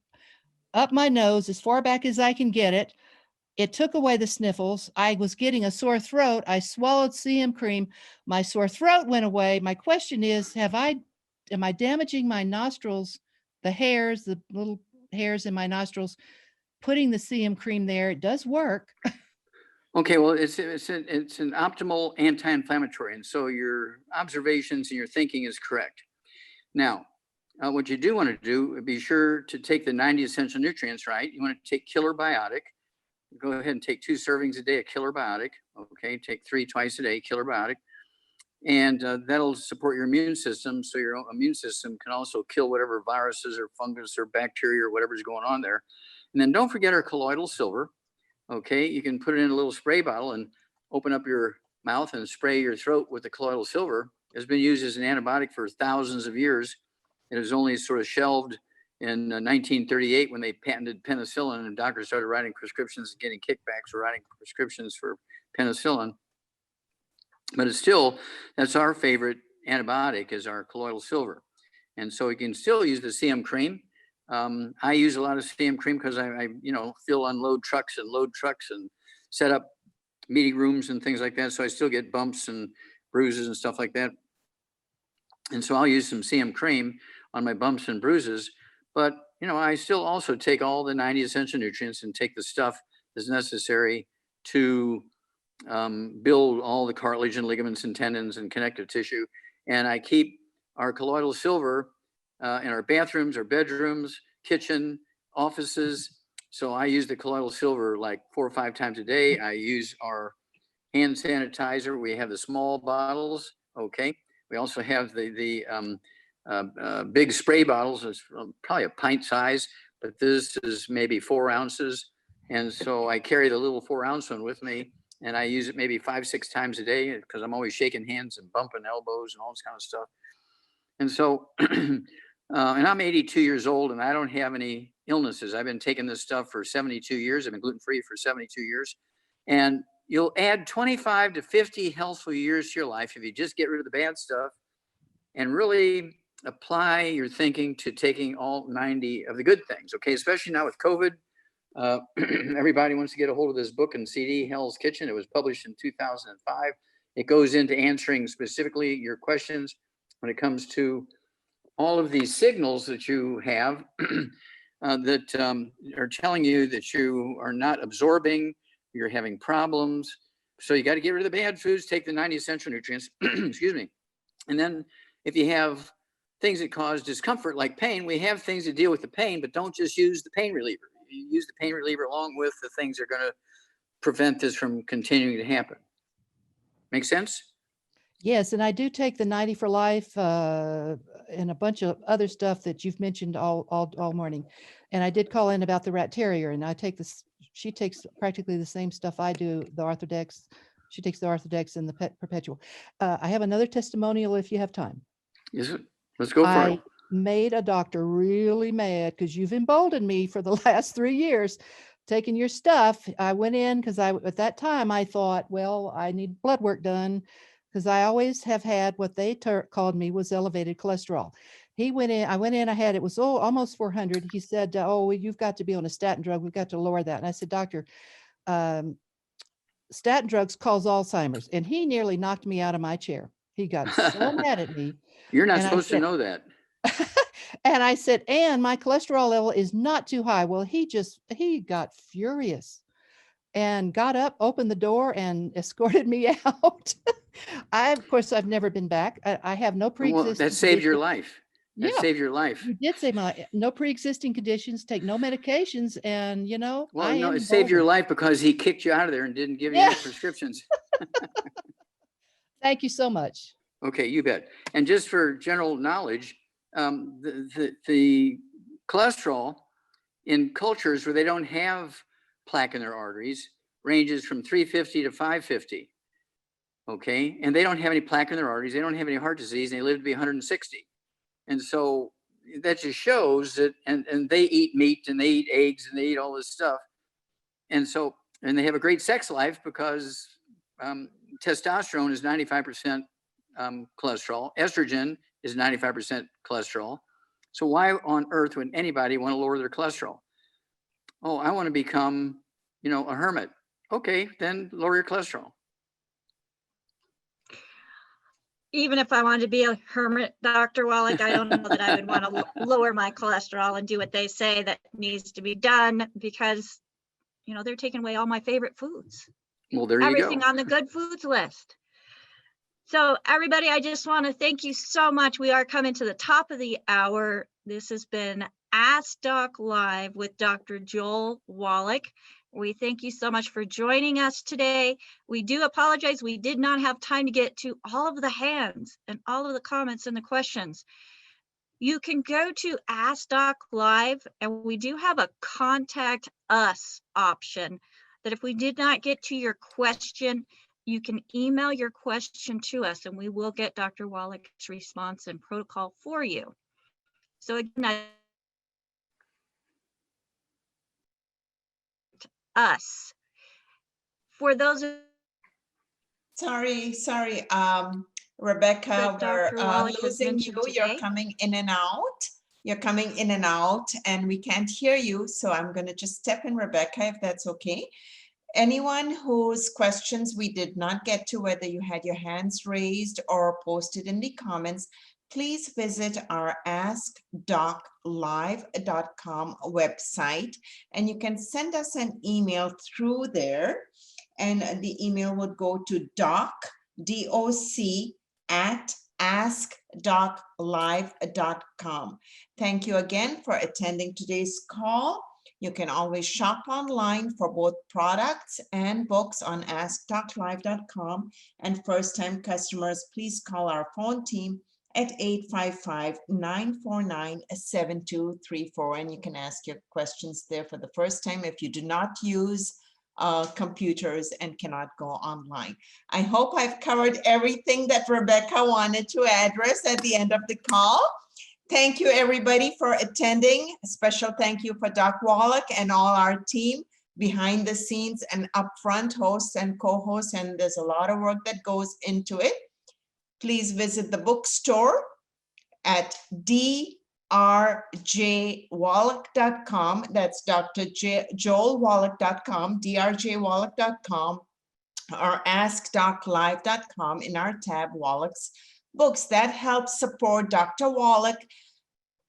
up my nose as far back as I can get it. It took away the sniffles. I was getting a sore throat. I swallowed CM cream. My sore throat went away. My question is, am I damaging my nostrils, the hairs, the little hairs in my nostrils, putting the CM cream there? It does work. Okay, well, it's an optimal anti-inflammatory, and so your observations and your thinking is correct. Now, what you do want to do, be sure to take the 90 essential nutrients, right? You want to take Killer Biotic. Go ahead and take 2 servings a day of Killer Biotic. Okay, take 3 twice a day, Killer Biotic. And that'll support your immune system. So your immune system can also kill whatever viruses or fungus or bacteria or whatever's going on there. And then don't forget our colloidal silver. Okay, you can put it in a little spray bottle and open up your mouth and spray your throat with the colloidal silver. It's been used as an antibiotic for thousands of years. It was only sort of shelved in 1938 when they patented penicillin, and doctors started writing prescriptions and getting kickbacks for writing prescriptions for penicillin. But it's still, that's our favorite antibiotic, is our colloidal silver. And so you can still use the CM cream. I use a lot of CM cream because I unload trucks and set up meeting rooms and things like that. So I still get bumps and bruises and stuff like that. And so I'll use some CM cream on my bumps and bruises. But, I still also take all the 90 essential nutrients and take the stuff that's necessary to build all the cartilage and ligaments and tendons and connective tissue. And I keep our colloidal silver in our bathrooms, our bedrooms, kitchen, offices. So I use the colloidal silver like 4 or 5 times a day. I use our hand sanitizer. We have the small bottles. Okay. We also have the big spray bottles. It's probably a pint size, but this is maybe 4 ounces. And so I carry the little 4-ounce one with me, and I use it maybe 5-6 times a day because I'm always shaking hands and bumping elbows and all this kind of stuff. And so, and I'm 82 years old and I don't have any illnesses. I've been taking this stuff for 72 years. I've been gluten-free for 72 years. And you'll add 25 to 50 healthful years to your life if you just get rid of the bad stuff and really apply your thinking to taking all 90 of the good things. Okay, especially now with COVID. Everybody wants to get a hold of this book and CD, Hell's Kitchen. It was published in 2005. It goes into answering specifically your questions when it comes to all of these signals that you have that are telling you that you are not absorbing, you're having problems. So you got to get rid of the bad foods, take the 90 essential nutrients, excuse me. And then if you have things that cause discomfort like pain, we have things to deal with the pain, but don't just use the pain reliever. You use the pain reliever along with the things that are going to prevent this from continuing to happen. Make sense? Yes, and I do take the 90 for Life and a bunch of other stuff that you've mentioned all morning. And I did call in about the rat terrier, and I take this. She takes practically the same stuff I do. The Arthrodex. She takes the Arthrodex and the Perpetual. I have another testimonial if you have time. Yes, let's go for it. Made a doctor really mad because you've emboldened me for the last 3 years taking your stuff. I went in because at that time I thought, well, I need blood work done because I always have had what they called me was elevated cholesterol. He went in, I went in, it was almost 400. He said, oh, you've got to be on a statin drug. We've got to lower that. And I said, doctor, statin drugs cause Alzheimer's. And he nearly knocked me out of my chair. He got so mad at me. You're not supposed to know that. And I said, and my cholesterol level is not too high. Well, he got furious. and got up, opened the door and escorted me out. Of course, I've never been back. I have no Well, pre-existing. that saved your conditions. life. That Yeah. saved your life. You did say no pre-existing conditions, take no medications, and Well, I no, am it saved your emboldened. life because he kicked you out of there and didn't give you any prescriptions. Thank you so much. Okay, you bet. And just for general knowledge, the cholesterol in cultures where they don't have plaque in their arteries ranges from 350 to 550. Okay, and they don't have any plaque in their arteries. They don't have any heart disease, and they live to be 160. And so that just shows that, and they eat meat and they eat eggs and they eat all this stuff. And so, and they have a great sex life because testosterone is 95% cholesterol. Estrogen is 95% cholesterol. So why on earth would anybody want to lower their cholesterol? Oh, I want to become, a hermit. Okay, then lower your cholesterol. Even if I wanted to be a hermit, Dr. Wallach, I don't know that I would want to lower my cholesterol and do what they say that needs to be done because, they're taking away all my favorite foods. Well, there you Everything go. on the good foods list. So everybody, I just want to thank you so much. We are coming to the top of the hour. This has been Ask Doc Live with Dr. Joel Wallach. We thank you so much for joining us today. We do apologize. We did not have time to get to all of the hands and all of the comments and the questions. You can go to Ask Doc Live, and we do have a contact us option that if we did not get to your question, you can email your question to us and we will get Dr. Wallach's response and protocol for you. So again, us. For those of Sorry, Rebecca, Dr. we're Wallach has losing you. mentioned You're today. coming in and out. You're coming in and out and we can't hear you. So I'm going to just step in, Rebecca, if that's okay. Anyone whose questions we did not get to, whether you had your hands raised or posted in the comments, please visit our askdoclive.com website and you can send us an email through there. And the email would go to doc@askdoclive.com. Thank you again for attending today's call. You can always shop online for both products and books on askdoclive.com. And first-time customers, please call our phone team at 855-949-7234. And you can ask your questions there for the first time if you do not use computers and cannot go online. I hope I've covered everything that Rebecca wanted to address at the end of the call. Thank you, everybody, for attending. A special thank you for Doc Wallach and all our team behind the scenes and upfront hosts and co-hosts, and there's a lot of work that goes into it. Please visit the bookstore at drjwallach.com. That's drjoelwallach.com, drjwallach.com, or askdoclive.com in our tab Wallach's Books. That helps support Dr. Wallach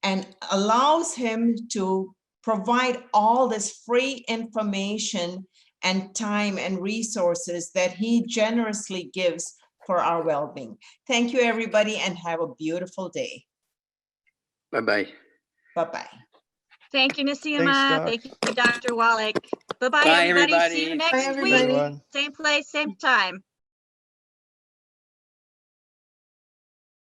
and allows him to provide all this free information and time and resources that he generously gives for our well-being. Thank you, everybody, and have a beautiful day. Bye-bye. Bye-bye. Thank you, Nasima. Thank you, Dr. Wallach. Bye-bye, Bye, everybody. See everybody. you Bye, next everybody. week. Same place, same time.